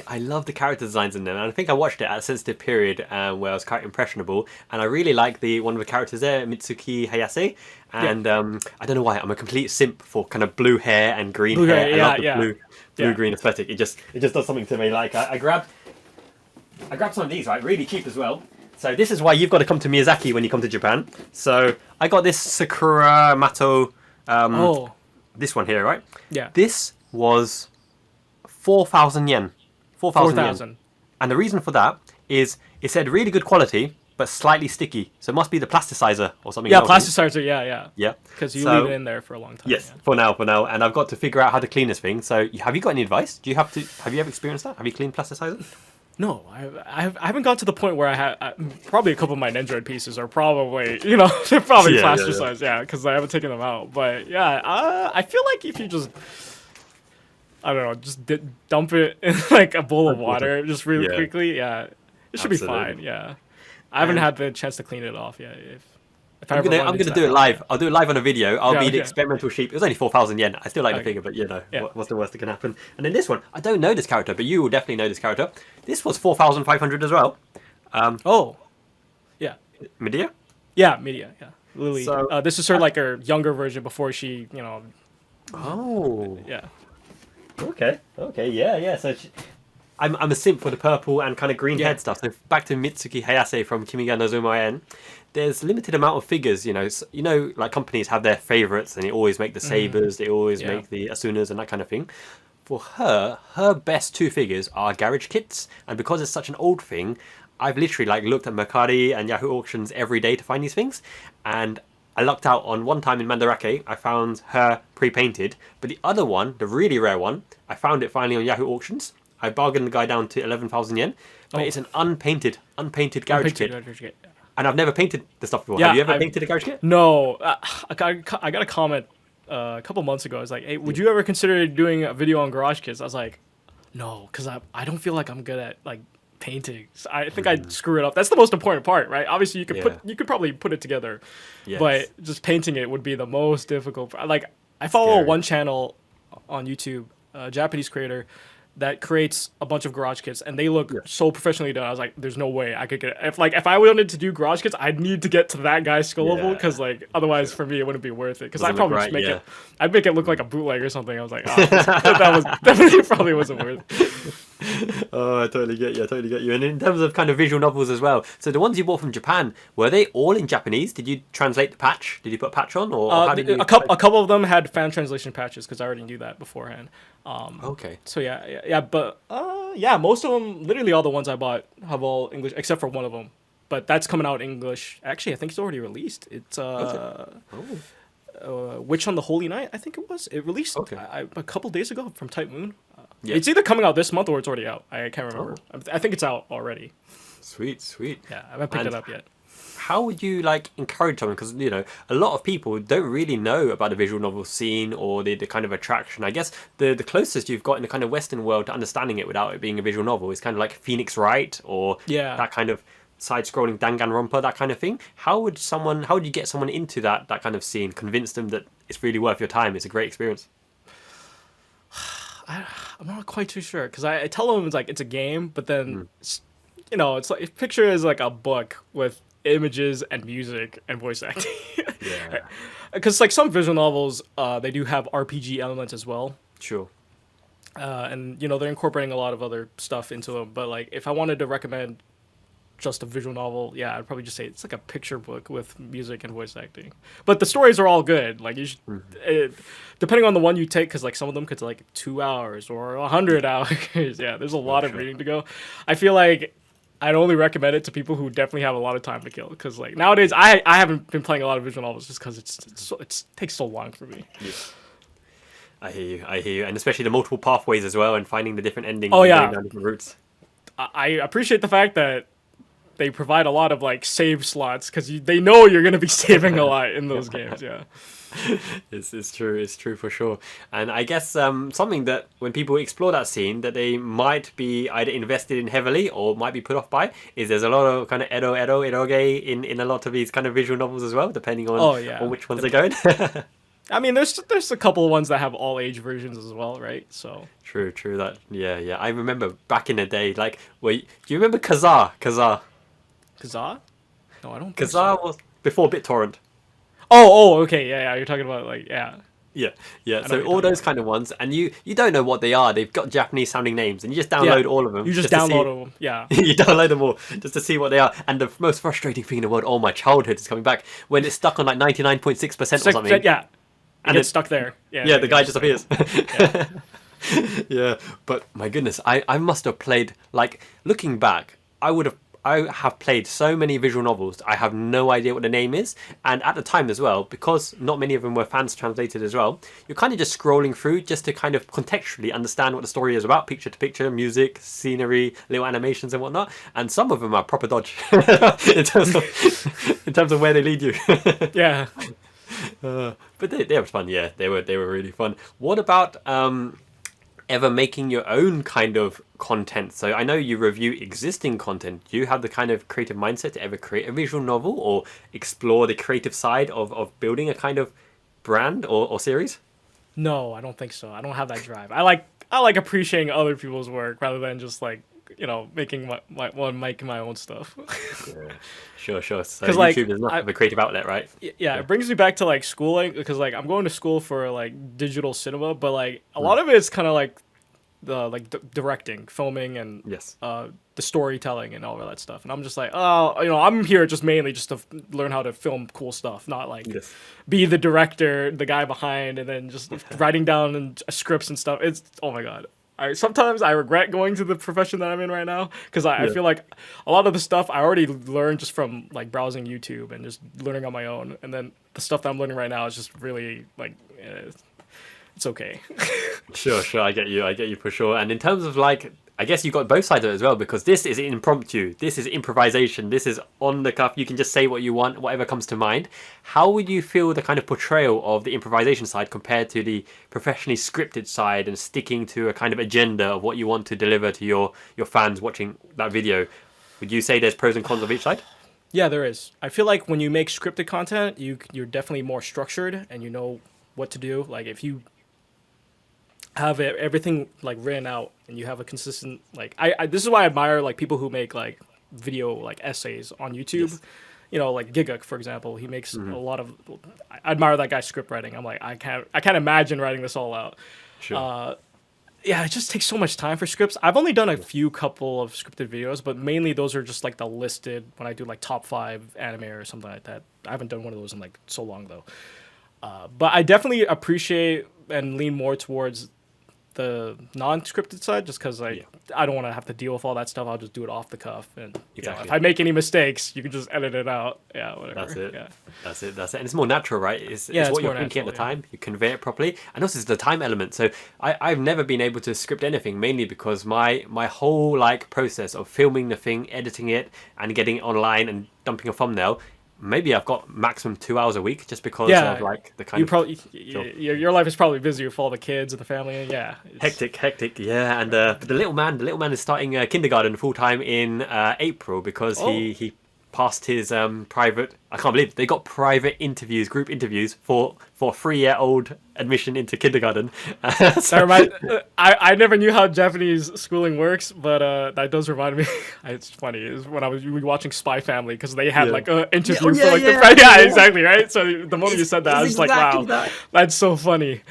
I love the character designs in them, and I think I watched it at a sensitive period where I was quite impressionable, and I really like one of the characters there, Mitsuki Hayase, and I don't know why, I'm a complete simp for kind of blue hair and green hair. I love the blue-green aesthetic. It just does something to me. Like, I grabbed some of these, right, really cheap as well. So this is why you've got to come to Miyazaki when you come to Japan. So I got this Sakura Mato, this one here, right? Yeah. This was 4,000 yen. 4,000 yen. And the reason for that is it said really good quality, but slightly sticky. So it must be the plasticizer or something. Yeah, plasticizer, yeah. Yeah. Because you leave it in there for a long time. Yes, for now. And I've got to figure out how to clean this thing. So have you got any advice? Have you ever experienced that? Have you cleaned plasticizer? No, I haven't got to the point where I have. Probably a couple of my Nendroid pieces are probably, they're probably plasticized, because I haven't taken them out. But yeah, I feel like if you just, I don't know, just dump it in like a bowl of water just really quickly, it should be fine. Yeah, I haven't had the chance to clean it off yet. I'm gonna do it live. I'll do it live on a video. I'll be the experimental sheep. It was only 4,000 yen. I still like the figure, but what's the worst that can happen? And then this one, I don't know this character, but you will definitely know this character. This was 4,500 as well. Yeah. Medea? Yeah, Medea. Yeah. Lily. So This is her like her younger version before she, oh, yeah. okay, yeah. So I'm a simp for the purple and kind of green head stuff. So back to Mitsuki Hayase from Kimi ga Nozomaen. There's limited amount of figures, like companies have their favorites and they always make the sabers, they always make the Asunas and that kind of thing. For her best two figures are garage kits, and because it's such an old thing, I've literally like looked at Mercari and Yahoo auctions every day to find these things, and I lucked out on one time in Mandarake. I found her pre-painted, but the other one, the really rare one, I found it finally on Yahoo auctions. I bargained the guy down to 11,000 yen, but it's an unpainted garage kit. And I've never painted the stuff before. Have you ever painted a garage kit? No. I got a comment a couple months ago. I was like, hey, would you ever consider doing a video on garage kits? I was like, no, because I don't feel like I'm good at like painting. So I think I'd screw it up. That's the most important part, right? Obviously, you could probably put it together, but just painting it would be the most difficult. Like, I follow one channel on YouTube, a Japanese creator that creates a bunch of garage kits, and they look so professionally done. I was like, "There's no way I could get it." If I wanted to do garage kits, I'd need to get to that guy's skill level, because like otherwise for me it wouldn't be worth it. Because I'd probably just I'd make it look like a bootleg or something. I was like, oh, that was definitely probably wasn't worth it. Oh, I totally get you. And in terms of kind of visual novels as well, so the ones you bought from Japan, were they all in Japanese? Did you translate the patch? Did you put a patch on, or how did you? A couple of them had fan translation patches because I already knew that beforehand. Okay. So but most of them, literally all the ones I bought have all English except for one of them, but that's coming out in English. Actually, I think it's already released. It's Witch on the Holy Night, I think it was. It released a couple days ago from Type Moon. It's either coming out this month or it's already out. I can't remember. I think it's out already. Sweet. Yeah, I haven't picked it up yet. How would you like encourage someone? Because a lot of people don't really know about the visual novel scene or the kind of attraction. I guess the closest you've got in the kind of Western world to understanding it without it being a visual novel is kind of like Phoenix Wright or that kind of side-scrolling Danganronpa, that kind of thing. How would you get someone into that kind of scene? Convince them that it's really worth your time. It's a great experience. I'm not quite too sure, because I tell them it's a game, but then it's like picture it as like a book with images and music and voice acting. Because like some visual novels, they do have RPG elements as well. Sure. And they're incorporating a lot of other stuff into them. But like if I wanted to recommend just a visual novel, I'd probably just say it's like a picture book with music and voice acting. But the stories are all good. Like you should, depending on the one you take, because like some of them could take like 2 hours or 100 hours. There's a lot of reading to go. I feel like I'd only recommend it to people who definitely have a lot of time to kill. Because like nowadays, I haven't been playing a lot of visual novels just because it takes so long for me. Yeah. I hear you, and especially the multiple pathways as well, and finding the different endings. Oh and going down different routes. I appreciate the fact that they provide a lot of like save slots, because they know you're gonna be saving a lot in those games. Yeah. It's true for sure. And I guess something that when people explore that scene that they might be either invested in heavily or might be put off by is there's a lot of kind of eroge in a lot of these kind of visual novels as well, depending on which ones they're going. I mean, there's a couple of ones that have all age versions as well, right? So true that I remember back in the day, like, do you remember Kazaa? Kazaa? No, I don't think Kazaa so. was before BitTorrent. Oh, okay, yeah. You're talking about like, yeah. So all those kind of ones, and you don't know what they are. They've got Japanese sounding names, and you just download all of them. You just download them. Yeah. You download them all just to see what they are. And the most frustrating thing in the world, my childhood is coming back, when it's stuck on like 99.6% or something. Yeah. And it's stuck there. The guy just appears. But my goodness, I must have played, like, looking back, I have played so many visual novels, I have no idea what the name is. And at the time as well, because not many of them were fans translated as well, you're kind of just scrolling through just to kind of contextually understand what the story is about, picture to picture, music, scenery, little animations and whatnot. And some of them are proper dodge in terms of where they lead you. Yeah. But they were fun. Yeah, they were really fun. What about ever making your own kind of content? So I know you review existing content. Do you have the kind of creative mindset to ever create a visual novel or explore the creative side of building a kind of brand or series? No, I don't think so. I don't have that drive. I like appreciating other people's work rather than just like making my own stuff. Yeah. Sure. So 'Cause, YouTube is enough of a creative outlet, right? Yeah, it brings me back to like schooling, because like I'm going to school for like digital cinema, but like a lot of it is kind of like directing, filming, and Yes. the storytelling and all of that stuff. And I'm just like, oh, I'm here just mainly just to learn how to film cool stuff, not like Yes. be the director, the guy behind, and then just writing down scripts and stuff. It's, oh my god. Sometimes I regret going to the profession that I'm in right now, because I feel like a lot of the stuff I already learned just from like browsing YouTube and just learning on my own, and then the stuff that I'm learning right now is just really like it's okay. Sure. I get you for sure. And in terms of like, I guess you've got both sides of it as well, because this is impromptu, this is improvisation, this is on the cuff. You can just say what you want, whatever comes to mind. How would you feel the kind of portrayal of the improvisation side compared to the professionally scripted side and sticking to a kind of agenda of what you want to deliver to your fans watching that video? Would you say there's pros and cons of each side? Yeah, there is. I feel like when you make scripted content, you're definitely more structured and you know what to do. Like if you have everything like written out and you have a consistent like I this is why I admire like people who make like video like essays on YouTube. Yes. Like Giguk, for example, he makes a lot of. I admire that guy's script writing. I'm like, I can't imagine writing this all out. Sure. Yeah, it just takes so much time for scripts. I've only done a couple of scripted videos, but mainly those are just like the listed when I do like top 5 anime or something like that. I haven't done one of those in like so long though. But I definitely appreciate and lean more towards the non-scripted side, just because I don't want to have to deal with all that stuff. I'll just do it off the cuff, and if I make any mistakes, you can just edit it out. Yeah, whatever. That's it. Yeah. That's it. And it's more natural, right? It's what you're thinking at the time. You convey it properly, and also it's the time element. So I've never been able to script anything, mainly because my whole like process of filming the thing, editing it, and getting it online and dumping a thumbnail. Maybe I've got maximum 2 hours a week, just because of like the kind of. Your life is probably busy with all the kids and the family. Yeah, hectic. Yeah, and but the little man is starting kindergarten full time in April, because he passed his private. I can't believe they got private interviews, group interviews for 3-year-old admission into kindergarten. I never knew how Japanese schooling works, but that does remind me. It's funny. Is when I was watching Spy Family, because they had like an interview for like exactly, right. So the moment you said that, I was exactly like, wow, that's so funny.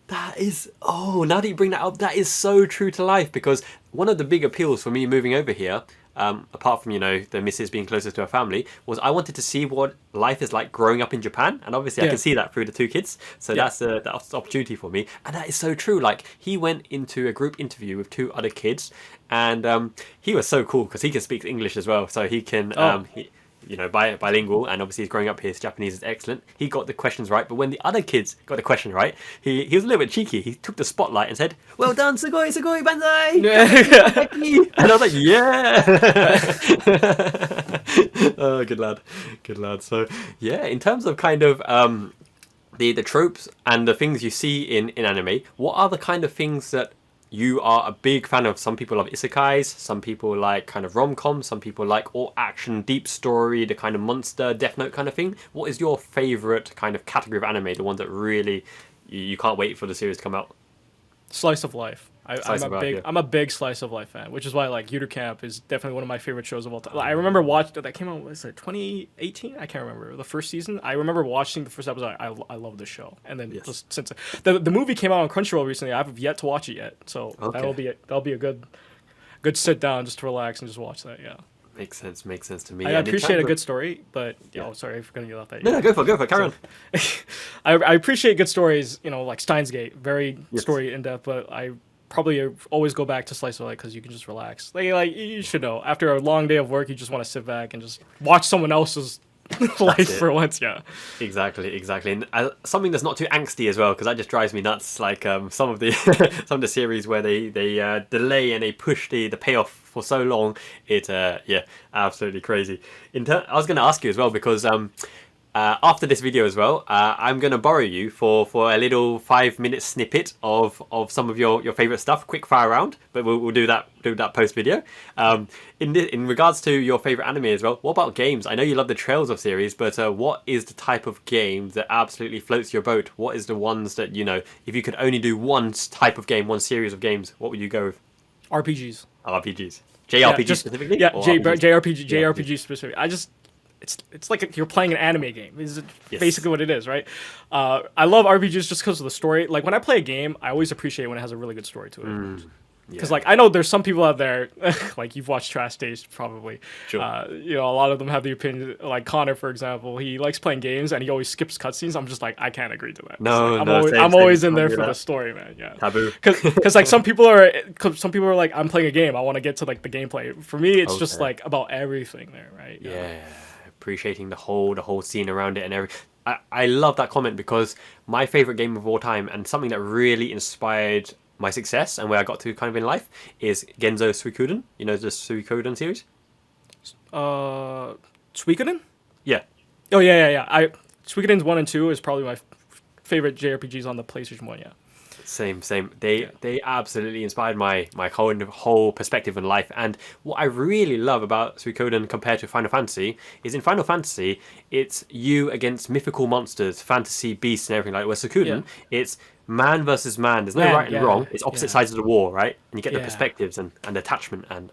That is, now that you bring that up, that is so true to life, because one of the big appeals for me moving over here, apart from, the missus being closer to her family, was I wanted to see what life is like growing up in Japan. And obviously I can see that through the 2 kids. So that's the opportunity for me. And that is so true. Like, he went into a group interview with 2 other kids, and he was so cool because he can speak English as well. So he can, bilingual, and obviously he's growing up here. His Japanese is excellent. He got the questions right, but when the other kids got the question right, he was a little bit cheeky. He took the spotlight and said, "Well done, sugoi, banzai!" And I was like, "Yeah!" Oh, good lad. So yeah, in terms of kind of the tropes and the things you see in anime, what are the kind of things that you are a big fan of? Some people love isekais, some people like kind of rom-com, some people like all action, deep story, the kind of monster, Death Note kind of thing. What is your favorite kind of category of anime, the one that really you can't wait for the series to come out? Slice of life. I'm a big slice of life fan, which is why like Yuru Camp is definitely one of my favorite shows of all time. I remember watching that came out, was it 2018? I can't remember the first season. I remember watching the first episode. I love this show, and then just since the movie came out on Crunchyroll recently, I've yet to watch it yet. So that'll be a good sit down just to relax and just watch that. Yeah. Makes sense to me. I appreciate a good story, but sorry for cutting you off that. No, go for it. Carry on. I appreciate good stories, like Steins Gate, very story in depth, but I probably always go back to Slice of Life because you can just relax. Like you should know, after a long day of work, you just want to sit back and just watch someone else's life for once. Yeah, exactly. And something that's not too angsty as well, because that just drives me nuts. Like some of the series where they delay and they push the payoff for so long, it absolutely crazy. I was going to ask you as well, because after this video as well, I'm going to borrow you for a little 5-minute snippet of some of your favorite stuff, quick fire round, but we'll do that post video. In regards to your favorite anime as well, what about games? I know you love the Trails of series, but what is the type of game that absolutely floats your boat? What is the ones that, if you could only do one type of game, one series of games, what would you go with? RPGs. RPGs. JRPG specifically? Yeah, Or RPGs? JRPG specific. It's like you're playing an anime game. Is basically what it is, right? I love RPGs just because of the story. Like when I play a game, I always appreciate when it has a really good story to it. Because like I know there's some people out there, like you've watched Trash Days probably. Sure. A lot of them have the opinion. Like Connor, for example, he likes playing games and he always skips cutscenes. I'm just like, I can't agree to that. No, I'm always in there for the story, man. Yeah. Taboo. Because like some people are like, I'm playing a game. I want to get to like the gameplay. For me, it's just like about everything there, right? Yeah. Appreciating the whole scene around it and everything. I love that comment because my favorite game of all time and something that really inspired my success and where I got to kind of in life is Genso Suikoden. You know the Suikoden series? Suikoden? Yeah. Oh yeah. Suikoden's 1 and 2 is probably my favorite JRPGs on the PlayStation 1. Yeah. Same. They absolutely inspired my whole perspective in life. And what I really love about Suikoden compared to Final Fantasy is in Final Fantasy it's you against mythical monsters, fantasy beasts, and everything like that. Where Suikoden, it's man versus man. There's no right and wrong. It's opposite sides of the war, right? And you get the perspectives and attachment and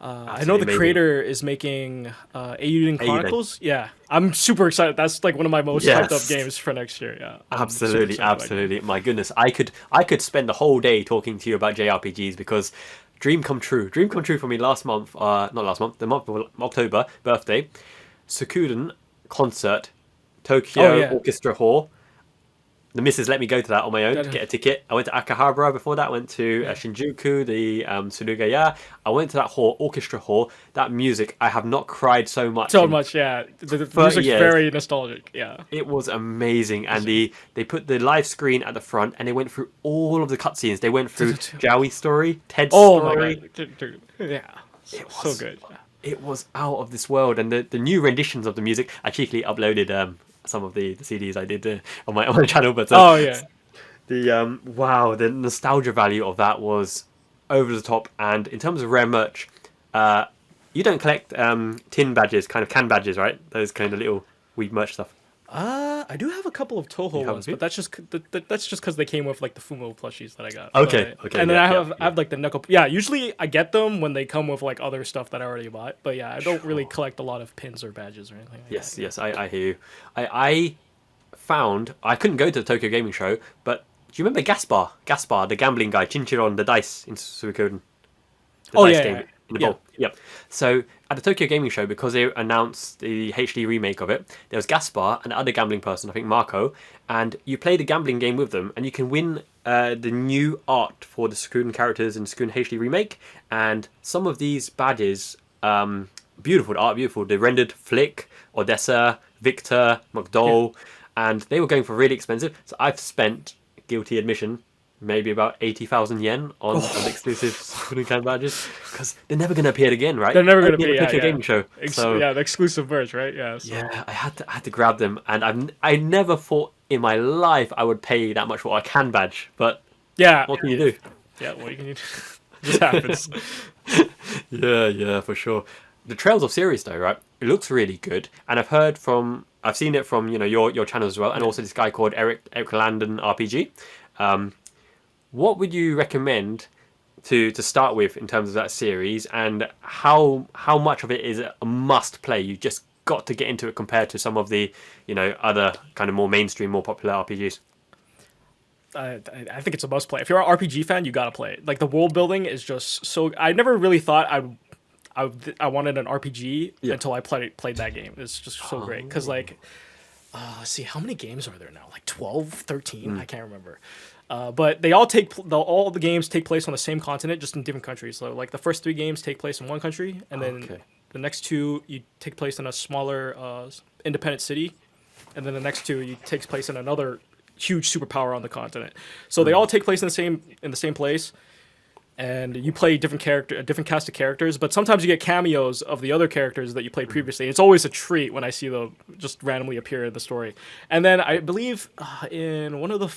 I know the creator is making Eiyuden Chronicles. Yeah, I'm super excited. That's like one of my most hyped up games for next year. Yeah, absolutely. My goodness, I could spend the whole day talking to you about JRPGs because dream come true for me last month. Not last month, the month of October birthday. Suikoden concert, Tokyo Orchestra Hall. The missus let me go to that on my own to get a ticket. I went to Akihabara before that. Went to Shinjuku, the Surugaya. I went to that hall, orchestra hall. That music, I have not cried so much. The music's very nostalgic. Yeah, it was amazing. And they put the live screen at the front, and they went through all of the cutscenes. They went through Joey's story, Ted's story. My God. Yeah, it was so good. It was out of this world, and the new renditions of the music. I cheekily uploaded some of the CDs I did on my channel, but the nostalgia value of that was over the top. And in terms of rare merch, you don't collect tin badges, kind of can badges, right? Those kind of little weird merch stuff. I do have a couple of Toho ones, but that's just because they came with like the Fumo plushies that I got. Okay. And then I have like the Neko. Yeah, usually I get them when they come with like other stuff that I already bought. But yeah, I don't really collect a lot of pins or badges or anything. Like that. Yes, I hear you. I found I couldn't go to the Tokyo Gaming Show, but do you remember Gaspar, the gambling guy, Chinchiron, the dice in Suikoden? Game. In the bowl. Yep. So at the Tokyo Gaming Show, because they announced the HD remake of it, there was Gaspar and other gambling person, I think Marco, and you play the gambling game with them, and you can win the new art for the Suikoden characters in Suikoden HD remake. And some of these badges, beautiful, the art beautiful. They rendered Flick, Odessa, Victor, McDowell, and they were going for really expensive. So I've spent, guilty admission, maybe about 80,000 yen on exclusive Suikoden badges because they're never going to appear again, right? They're never going to appear at a gaming show. The exclusive merch, right? Yeah. So. Yeah, I had to grab them, and I never thought in my life I would pay that much for a can badge, but what can you do? Yeah, what can you do? It just happens. Yeah, for sure. The Trails of Series though, right? It looks really good, and I've seen it from your channel as well, and also this guy called Eric Landon RPG. What would you recommend to start with in terms of that series, and how much of it is a must play? You just got to get into it compared to some of the other kind of more mainstream, more popular RPGs. I think it's a must play. If you're an RPG fan, you gotta play it. Like the world building is just so. I never really thought I wanted an RPG until I played that game. It's just so great because like, let's see, how many games are there now? Like 12, 13? I can't remember. But they all all the games take place on the same continent, just in different countries. So like the first 3 games take place in one country, and then the next 2 you take place in a smaller independent city, and then the next 2 you takes place in another huge superpower on the continent. So they all take place in the same place, and you play a different cast of characters. But sometimes you get cameos of the other characters that you played previously. It's always a treat when I see them just randomly appear in the story. And then I believe in one of the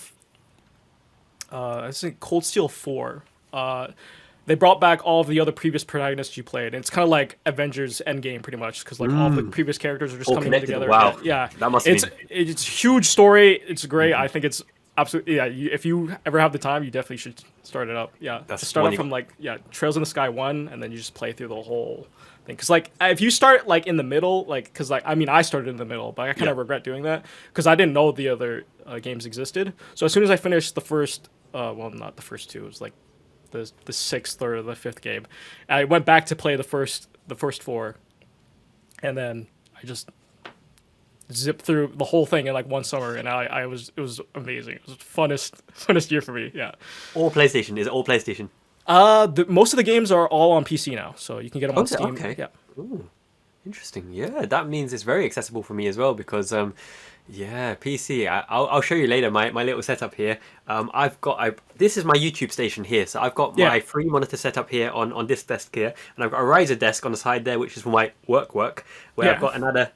I think Cold Steel 4, they brought back all of the other previous protagonists you played. And it's kind of like Avengers Endgame, pretty much, because like all the previous characters are just all coming together. Wow. Yeah. That must it's a huge story. It's great. I think it's absolutely. Yeah, if you ever have the time, you definitely should start it up. Yeah, That's start up from Trails in the Sky 1, and then you just play through the whole thing. Because like if you start like in the middle, like because like I mean I started in the middle, but I kind of regret doing that because I didn't know the other games existed. So as soon as I finished the first, well not the first two, it was like the sixth or the fifth game, I went back to play the first four, and then I just zip through the whole thing in like one summer, and it was amazing. It was the funnest year for me. Yeah. All PlayStation. Is it all PlayStation? Most of the games are all on PC now, so you can get them on Steam. Okay. Yeah. Ooh, interesting. Yeah, that means it's very accessible for me as well because PC. I'll show you later my little setup here. This is my YouTube station here, so I've got my 3 monitor setup here on this desk here, and I've got a riser desk on the side there, which is for my work, where I've got another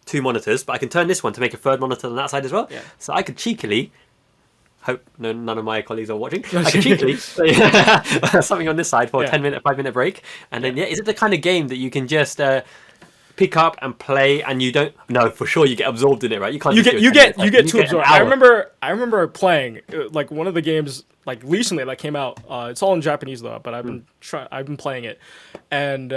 2 monitors, but I can turn this one to make a 3rd monitor on that side as well. Yeah. So I could cheekily, hope none of my colleagues are watching, I could cheekily something on this side for a 5-minute break. And then, is it the kind of game that you can just pick up and play and you don't... No, for sure you get absorbed in it, right? You can't. You get too absorbed. I remember playing like one of the games like recently that came out. It's all in Japanese though, but I've been playing it, and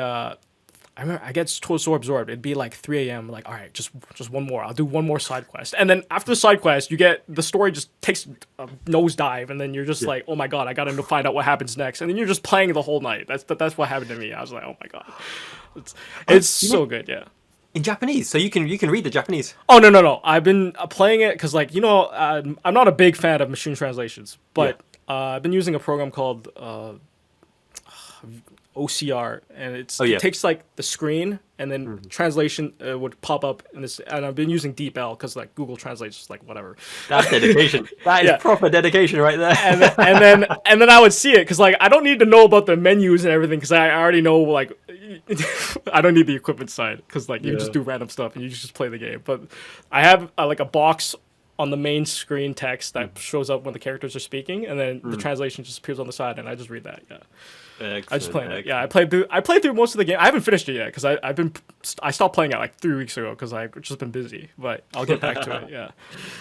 I remember I get so absorbed. It'd be like 3 a.m. Like, all right, just one more. I'll do one more side quest. And then after the side quest, the story just takes a nosedive, and then you're just like, oh my god, I gotta find out what happens next. And then you're just playing the whole night. That's what happened to me. I was like, oh my god, it's so good. Yeah. In Japanese, so you can read the Japanese. Oh no! I've been playing it because like I'm not a big fan of machine translations, but I've been using a program called OCR, and it takes like the screen and then translation would pop up in this, and I've been using DeepL because like Google Translate's just like whatever. That's dedication. That is proper dedication right there. and then I would see it because like I don't need to know about the menus and everything because I already know like I don't need the equipment side because like you just do random stuff and you just play the game. But I have like a box on the main screen text that shows up when the characters are speaking, and then the translation just appears on the side, and I just read that. Yeah. Excellent, I just played it. Yeah, I played through most of the game. I haven't finished it yet because I stopped playing it like 3 weeks ago because I've just been busy. But I'll get back to it. Yeah,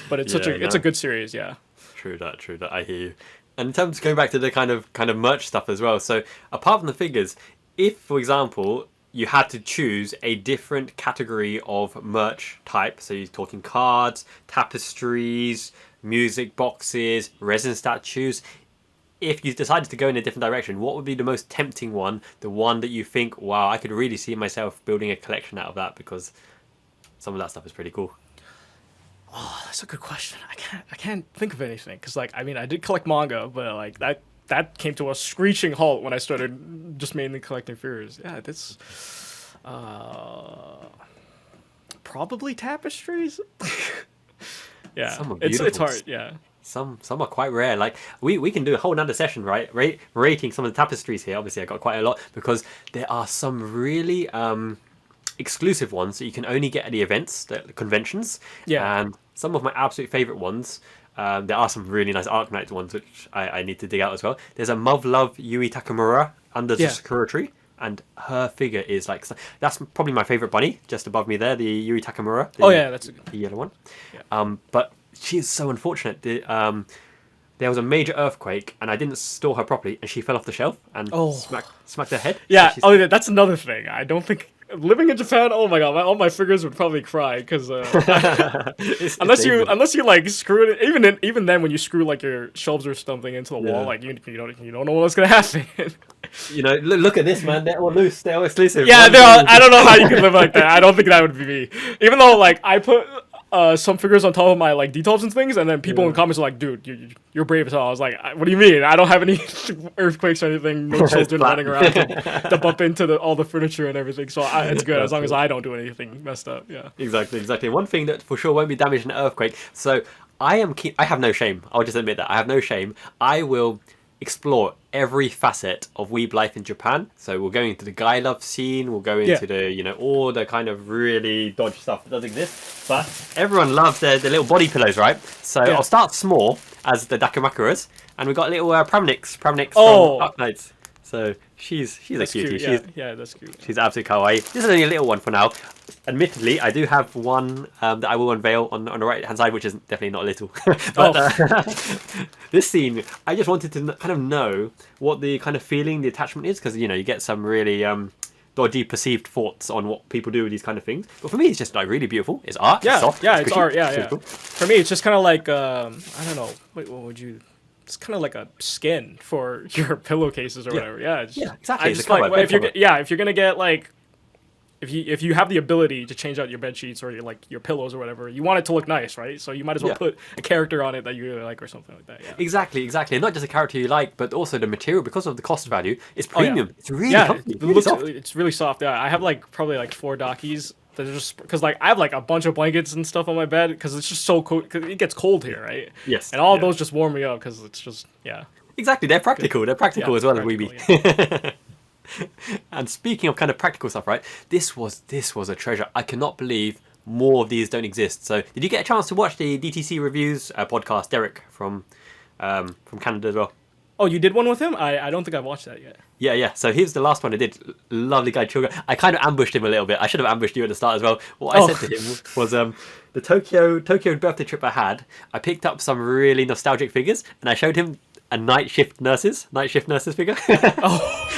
but it's it's a good series. Yeah. True that. I hear you. And in terms of going back to the kind of merch stuff as well. So apart from the figures, if for example you had to choose a different category of merch type, so you're talking cards, tapestries, music boxes, resin statues. If you decided to go in a different direction, what would be the most tempting one? The one that you think, wow, I could really see myself building a collection out of that because some of that stuff is pretty cool. Oh, that's a good question. I can't think of anything because like I mean I did collect manga, but like that came to a screeching halt when I started just mainly collecting figures. Yeah, that's probably tapestries. Yeah, it's hard. Yeah. Some are quite rare. Like we can do a whole nother session, right? Rating some of the tapestries here. Obviously, I got quite a lot because there are some really exclusive ones that you can only get at the events, the conventions. Yeah. And some of my absolute favorite ones. There are some really nice Arknights ones which I need to dig out as well. There's a Love Yui Takamura under the Sakura tree, and her figure is like that's probably my favorite bunny just above me there, the Yui Takamura. That's the yellow one. Yeah. But she is so unfortunate. There was a major earthquake, and I didn't store her properly, and she fell off the shelf and smacked her head. Yeah. That's another thing. I don't think living in Japan. Oh my god, all my figures would probably cry because unless you like screw it. Even then, when you screw like your shelves or something into the wall, like you don't know what's gonna happen. Look at this, man. They're all loose. They're all exclusive. Yeah, I don't know how you can live like that. I don't think that would be me. Even though like I put some figures on top of my like details and things, and then people in comments are like, "Dude, you're brave as hell." I was like, "What do you mean? I don't have any earthquakes or anything. No children running around to bump into all the furniture and everything." So it's good as long as I don't do anything messed up. Yeah. Exactly. One thing that for sure won't be damaged in an earthquake. So I have no shame. I'll just admit that I have no shame. I will explore every facet of weeb life in Japan. So we'll go into the guy love scene, we'll go into the all the kind of really dodgy stuff that does exist, but everyone loves their little body pillows, right? So I'll start small as the Dakimakuras, and we've got little Pramniks from Arknights. So she's a That's cutie. cute. Yeah, that's cute. She's absolutely kawaii. This is only a little one for now. Admittedly, I do have one that I will unveil on the right hand side, which is definitely not little. But this scene, I just wanted to kind of know what the kind of feeling, the attachment is, because you get some really dodgy perceived thoughts on what people do with these kind of things. But for me, it's just like really beautiful. It's art. Yeah, it's soft, it's cushy, art. Yeah. cool. For me, it's just kind of like I don't know. Wait, what would you? It's kind of like a skin for your pillowcases or whatever. Yeah, exactly. I just like if you're gonna get like if you have the ability to change out your bed sheets or your pillows or whatever, you want it to look nice, right? So you might as well put a character on it that you really like or something like that. Yeah. Exactly. And not just a character you like, but also the material, because of the cost value, it's premium. It's really comfy. It's really soft. Yeah, I have probably 4 Dakis. That are just because I have a bunch of blankets and stuff on my bed because it's just so cold. Cause it gets cold here, right? Yes. And all of those just warm me up because it's just Exactly. They're practical. Good. They're practical as well as we be. Yeah. And speaking of kind of practical stuff, right? This was a treasure. I cannot believe more of these don't exist. So, did you get a chance to watch the DTC reviews podcast? Derek from Canada as well. Oh, you did one with him? I don't think I've watched that yet. Yeah. So here's the last one I did. Lovely guy, Chuga. I kind of ambushed him a little bit. I should have ambushed you at the start as well. What I said to him was the Tokyo birthday trip I had. I picked up some really nostalgic figures, and I showed him a night shift nurses figure. Yeah,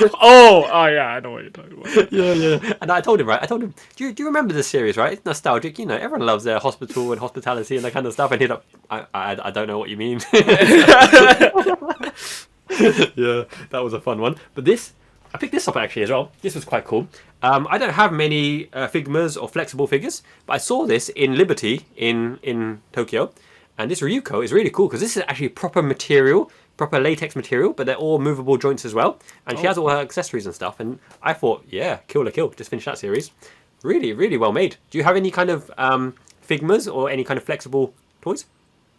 I know what you're talking about. Yeah. And I told him, do you remember this series, right? It's nostalgic. Everyone loves their hospital and hospitality and that kind of stuff. And he's like, I don't know what you mean. Yeah, that was a fun one. But I picked this up actually as well. This was quite cool. I don't have many Figmas or flexible figures, but I saw this in Liberty in Tokyo. And this Ryuko is really cool because this is actually proper material, proper latex material, but they're all movable joints as well. And she has all her accessories and stuff. And I thought, yeah, kill. Just finished that series. Really, really well made. Do you have any kind of Figmas or any kind of flexible toys?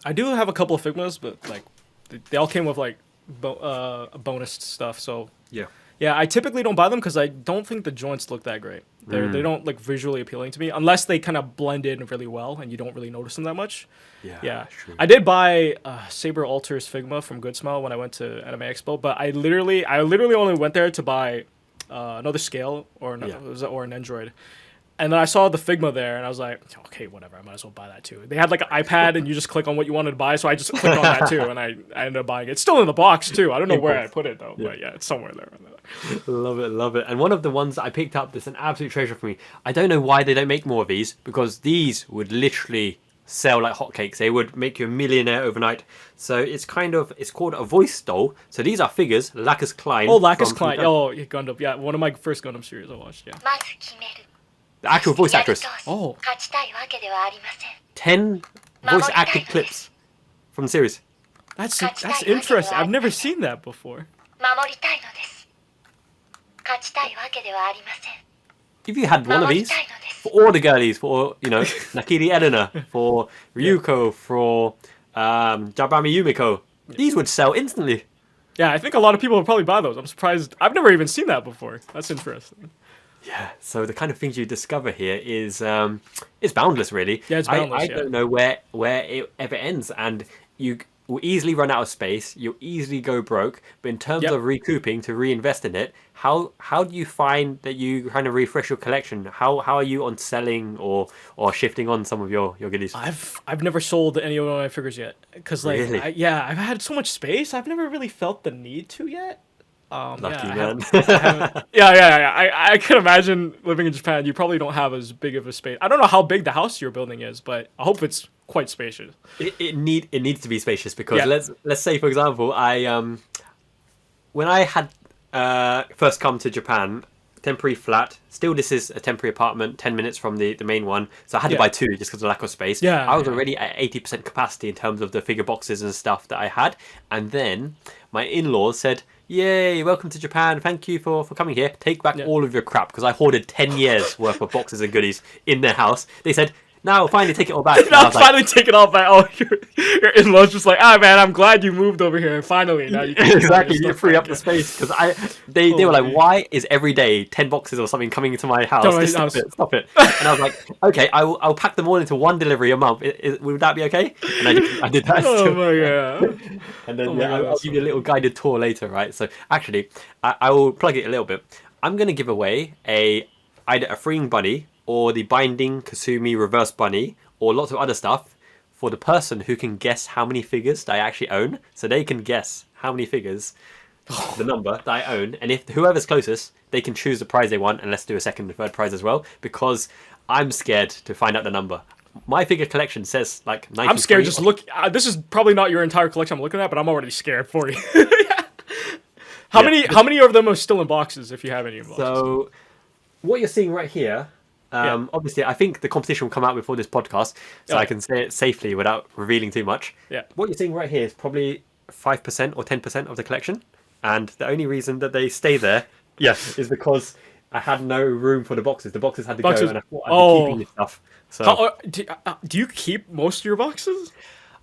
I do have a couple of Figmas, but they all came with bonus stuff. So yeah, I typically don't buy them because I don't think the joints look that great. They don't look visually appealing to me unless they kind of blend in really well and you don't really notice them that much. Yeah. True. I did buy Saber Alters Figma from Good Smell when I went to Anime Expo, but I literally only went there to buy another scale or an Android. And then I saw the Figma there, and I was like, okay, whatever, I might as well buy that too. They had an iPad, and you just click on what you wanted to buy, so I just clicked on that too, and I ended up buying it. It's still in the box too. I don't know where I put it though, but yeah, it's somewhere there. Love it. And one of the ones that I picked up that's an absolute treasure for me. I don't know why they don't make more of these, because these would literally sell like hotcakes. They would make you a millionaire overnight. So it's called a voice doll. So these are figures, Lacus Klein. Oh, Lacus Klein. Oh, Gundam. Yeah, one of my first Gundam series I watched. Yeah. The actual voice actress. Oh. 10 voice acted clips from the series. That's interesting. I've never seen that before. If you had one of these for all the girlies, for Nakiri Elena, for Ryuko, for Jabami Yumiko, these would sell instantly. Yeah, I think a lot of people would probably buy those. I'm surprised. I've never even seen that before. That's interesting. Yeah, so the kind of things you discover here is it's boundless, really. Yeah, it's boundless. I don't know where it ever ends, and you will easily run out of space. You'll easily go broke. But in terms of recouping to reinvest in it, how do you find that you kind of refresh your collection? How are you on selling or shifting on some of your goodies? I've never sold any of my figures yet because really? I've had so much space. I've never really felt the need to yet. Lucky man. I can imagine living in Japan. You probably don't have as big of a space. I don't know how big the house you're building is, but I hope it's quite spacious. It needs to be spacious because let's say, for example, when I had first come to Japan, temporary flat. Still, this is a temporary apartment, 10 minutes from the main one. So I had to buy 2 just because of lack of space. I was already at 80% capacity in terms of the figure boxes and stuff that I had. And then my in-laws said, "Yay, welcome to Japan. Thank you for coming here. Take back all of your crap." Because I hoarded 10 years worth of boxes and goodies in their house. They said, now finally take it all back. And I Now was like, finally take it all back. Oh, your in-laws just like, man, I'm glad you moved over here. Finally, now you can exactly, you stuff free back up the in. space because they were like, why is every day 10 boxes or something coming into my house? To my Just house. stop it. And I was like, okay, I'll pack them all into one delivery a month. Would that be okay? And I did that. Oh still. my god. And then Oh my God, I'll that's give you a little guided tour later, right? So actually, I will plug it a little bit. I'm gonna give away either a freeing bunny or the binding Kasumi reverse bunny or lots of other stuff for the person who can guess how many figures that I actually own. So they can guess how many figures, the number that I own, and if whoever's closest, they can choose the prize they want, and let's do a second and third prize as well, because I'm scared to find out the number. My figure collection says like 93. I'm scared. Just look. This is probably not your entire collection I'm looking at, but I'm already scared for you. How many of them are still in boxes, if you have any in boxes? So, what you're seeing right here, obviously, I think the competition will come out before this podcast, so I can say it safely without revealing too much. Yeah. What you're seeing right here is probably 5% or 10% of the collection, and the only reason that they stay there, is because I had no room for the boxes. The boxes had to go, and I thought I'd be keeping this stuff. So, do you keep most of your boxes?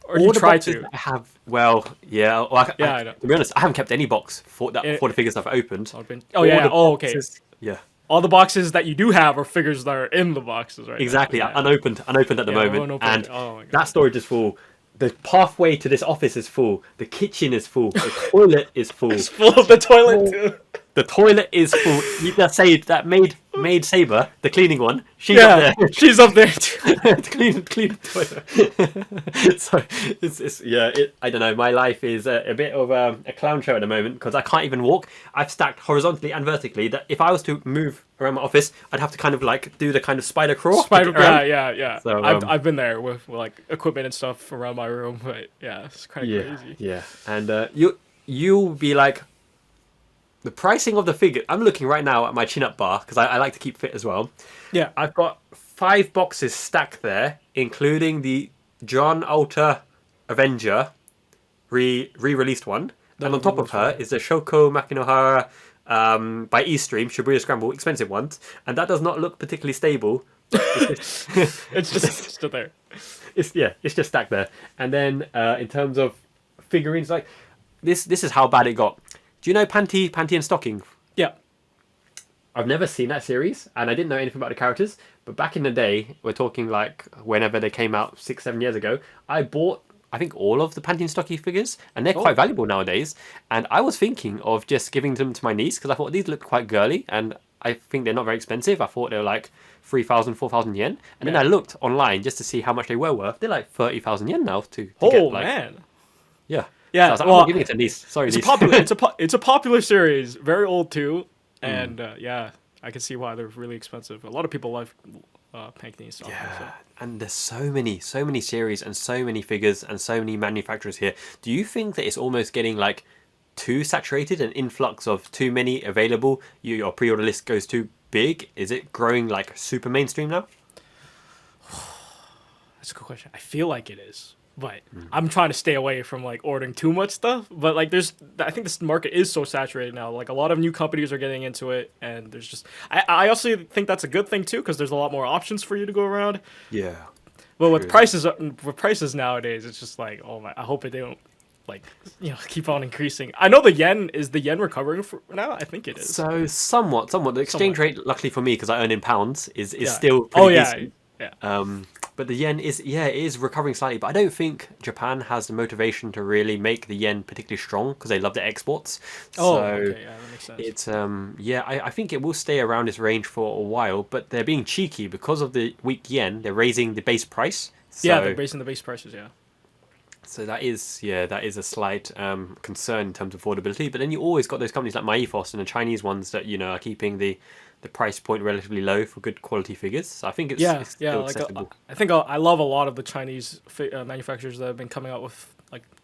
Or do all you the try boxes to? that I have, well, yeah. Well, I know. to be honest, I haven't kept any box for the figures I've opened. Oh yeah. Okay. Boxes, yeah. All the boxes that you do have are figures that are in the boxes, right? Exactly, now. Yeah. unopened at the moment, unopened. and Oh my God. that storage is full. The pathway to this office is full. The kitchen is full. The toilet is full. It's full of the toilet too. The toilet is full. You just say that maid Saber, the cleaning one. She's up there. She's up there too. to clean the toilet. So I don't know. My life is a bit of a clown show at the moment because I can't even walk. I've stacked horizontally and vertically. That if I was to move around my office, I'd have to kind of like do the kind of spider crawl. Yeah. So, I've been there with like equipment and stuff around my room, but yeah, it's kind of crazy. Yeah, and you'll be like. The pricing of the figure. I'm looking right now at my chin-up bar because I like to keep fit as well. Yeah. I've got 5 boxes stacked there, including the John Alter Avenger re-released one. And on top of her is the Shoko Makinohara by Eastream Shibuya Scramble, expensive ones. And that does not look particularly stable. It's just still there. It's just stacked there. And then in terms of figurines, like this is how bad it got. Do you know Panty and Stocking? Yeah. I've never seen that series, and I didn't know anything about the characters. But back in the day, we're talking like whenever they came out 6-7 years ago, I bought I think all of the Panty and Stocking figures, and they're quite valuable nowadays. And I was thinking of just giving them to my niece because I thought these look quite girly, and I think they're not very expensive. I thought they were like 3,000, 4,000 yen, and then I looked online just to see how much they were worth. They're like 30,000 yen now to get like. Man. Yeah. Yeah, so I was like, I'm not giving it to niece. Sorry, it's niece. it's a popular series, very old too, and I can see why they're really expensive. A lot of people love Panty and Stocking. Yeah, So. and there's so many series and so many figures and so many manufacturers here. Do you think that it's almost getting like too saturated, an influx of too many available? Your pre-order list goes too big. Is it growing like super mainstream now? That's a good question. I feel like it is. But I'm trying to stay away from like ordering too much stuff. But like I think this market is so saturated now. Like a lot of new companies are getting into it, and there's just I also think that's a good thing too because there's a lot more options for you to go around. Yeah. But with prices nowadays, it's just like, oh my! I hope they don't like keep on increasing. I know the yen recovering for now. I think it is. So somewhat. The exchange rate, luckily for me, because I earn in pounds, is still pretty decent. Yeah. But the yen is recovering slightly. But I don't think Japan has the motivation to really make the yen particularly strong because they love their exports. Okay, yeah, that makes sense. It's I think it will stay around this range for a while. But they're being cheeky because of the weak yen. They're raising the base price. So, yeah, they're raising the base prices. Yeah. So that is a slight concern in terms of affordability. But then you always got those companies like MyEthos and the Chinese ones that are keeping the price point relatively low for good quality figures. So I think it's still accessible. I think I love a lot of the Chinese manufacturers that have been coming out with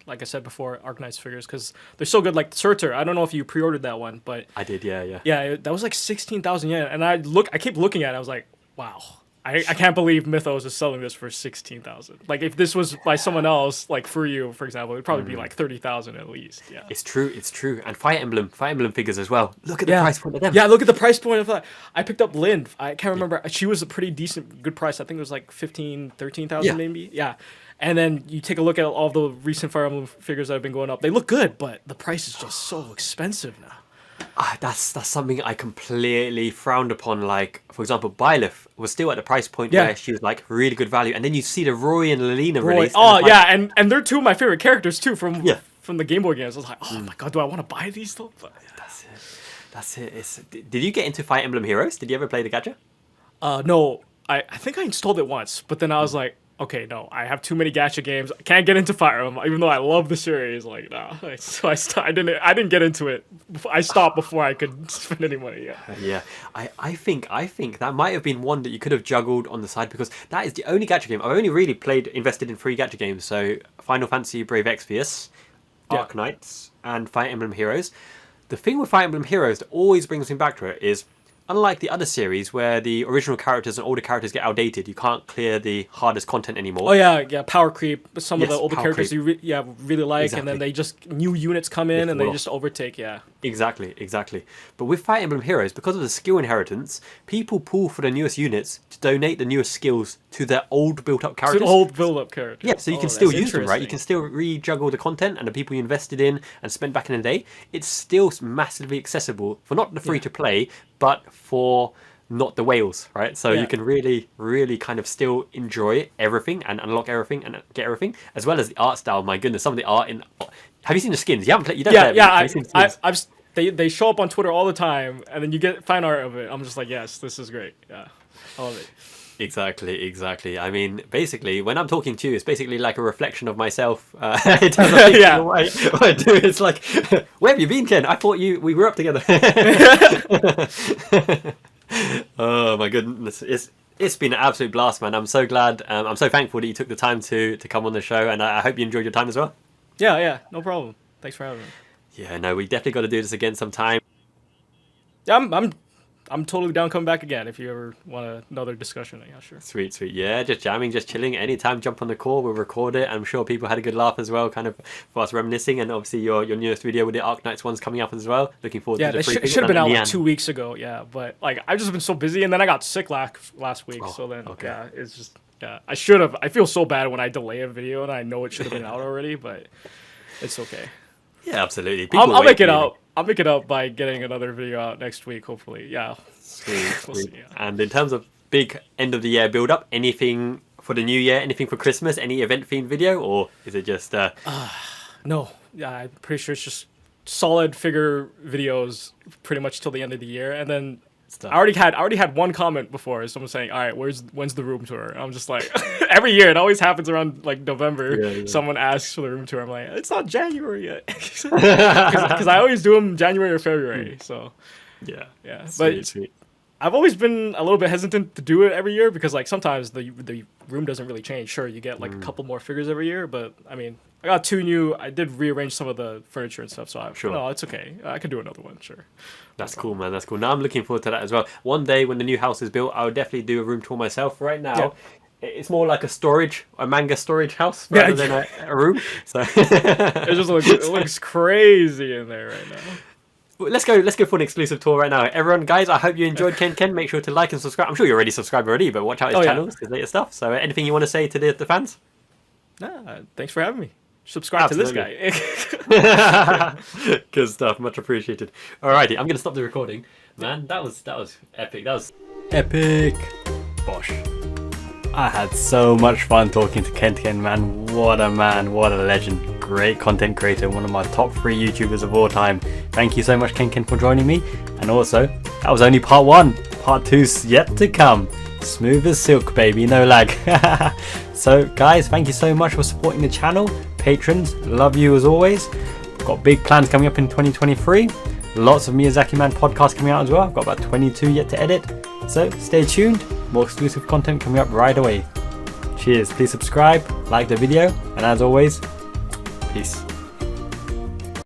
like I said before, Arknights figures because they're so good. Like Surtur, I don't know if you pre-ordered that one, but I did, yeah. Yeah, that was like 16,000 yen, and I keep looking at it. I was like, wow, I can't believe Mythos is selling this for 16,000. Like if this was by someone else, like for you, for example, it'd probably be like 30,000 at least. Yeah, it's true. And Fire Emblem figures as well. Look at the price point of them. Yeah, look at the price point of that. I picked up Lynn. I can't remember. She was a pretty good price. I think it was like 13,000 maybe. Yeah. And then you take a look at all the recent Fire Emblem figures that have been going up. They look good, but the price is just so expensive now. That's something I completely frowned upon. Like, for example, Byleth was still at the price point where she was like really good value, and then you see the Roy and Lelina release. Oh yeah, and they're two of my favorite characters too from the Game Boy games. I was like, oh my god, do I want to buy these though? But, That's it. Did you get into Fire Emblem Heroes? Did you ever play the gacha? No, I think I installed it once, but then I was like, okay, no, I have too many gacha games. I can't get into Fire Emblem, even though I love the series. Like, no, so I didn't get into it. I stopped before I could spend any money. Yeah. I think that might have been one that you could have juggled on the side, because that is the only gacha game I've only really invested in 3 gacha games. So Final Fantasy Brave Exvius, Arknights, and Fire Emblem Heroes. The thing with Fire Emblem Heroes that always brings me back to it is, unlike the other series where the original characters and older characters get outdated, you can't clear the hardest content anymore. Oh yeah, power creep. Some of the older characters creep. You really like, exactly. And then they just new units come in and they just overtake. Yeah. Exactly. But with Fire Emblem Heroes, because of the skill inheritance, people pull for the newest units to donate the newest skills to their old built-up characters. Characters. Yeah, so you can still use them, right? You can still re-juggle the content and the people you invested in and spent back in the day. It's still massively accessible for not the free-to-play, but for not the whales, right? So you can really, really kind of still enjoy everything and unlock everything and get everything, as well as the art style. My goodness, some of the art in... Have you seen the skins? You haven't played. You don't play it. I've they show up on Twitter all the time, and then you get fan art of it. I'm just like, yes, this is great. Yeah, I love it. Exactly. I mean, basically, when I'm talking to you, it's basically like a reflection of myself. In terms of what I do. It's like, where have you been, Ken? I thought we were up together. Oh my goodness, it's been an absolute blast, man. I'm so glad. I'm so thankful that you took the time to come on the show, and I hope you enjoyed your time as well. Yeah, no problem. Thanks for having me. Yeah, no, we definitely got to do this again sometime. Yeah, I'm totally down coming back again if you ever want another discussion. Yeah, sure. Sweet. Yeah, just jamming, just chilling. Anytime, jump on the call. We'll record it. I'm sure people had a good laugh as well, kind of for us reminiscing. And obviously your newest video with the Arknights one's coming up as well. Looking forward to the free. Yeah, it should have been out like 2 weeks ago. Yeah, but like I've just been so busy, and then I got sick last week. So then it's just I should have. I feel so bad when I delay a video, and I know it should have been out already, but it's okay. Yeah, absolutely. I'll make it out. I'll make it up by getting another video out next week, hopefully. Yeah. Sweet. We'll see, yeah. And in terms of big end of the year build up, anything for the new year, anything for Christmas, any event themed video, or is it just no. Yeah, I'm pretty sure it's just solid figure videos pretty much till the end of the year. And then I already had one comment before, someone saying, all right, when's the room tour? And I'm just like, every year it always happens around like November. Someone asks for the room tour. I'm like, it's not January yet, because I always do them January or February. So yeah. Sweet. I've always been a little bit hesitant to do it every year because like sometimes the room doesn't really change. Sure, you get like a couple more figures every year, but I mean, I got 2 new. I did rearrange some of the furniture and stuff, so no, it's okay. I could do another one, sure. That's cool, man. That's cool. Now I'm looking forward to that as well. One day when the new house is built, I'll definitely do a room tour myself. Right now, it's more like a manga storage house rather than a room. So it looks crazy in there right now. Let's go for an exclusive tour right now. Everyone, guys, I hope you enjoyed KenKen. Make sure to like and subscribe. I'm sure you're already subscribed already, but watch out his channels, his latest stuff. So anything you want to say to the fans? Thanks for having me. Subscribe to this guy. Good stuff. Much appreciated. Alrighty, I'm going to stop the recording. Man, that was epic. That was epic. Bosh. I had so much fun talking to KenKen, man. What a man. What a legend. Great content creator. One of my top 3 YouTubers of all time. Thank you so much, KenKen, for joining me. And also, that was only part 1. Part 2's yet to come. Smooth as silk, baby. No lag. So, guys, thank you so much for supporting the channel. Patrons, love you as always. Got big plans coming up in 2023. Lots of Miyazaki Man Podcast coming out as well. I've got about 22 yet to edit. So stay tuned. More exclusive content coming up right away. Cheers. Please subscribe, like the video, and as always, peace.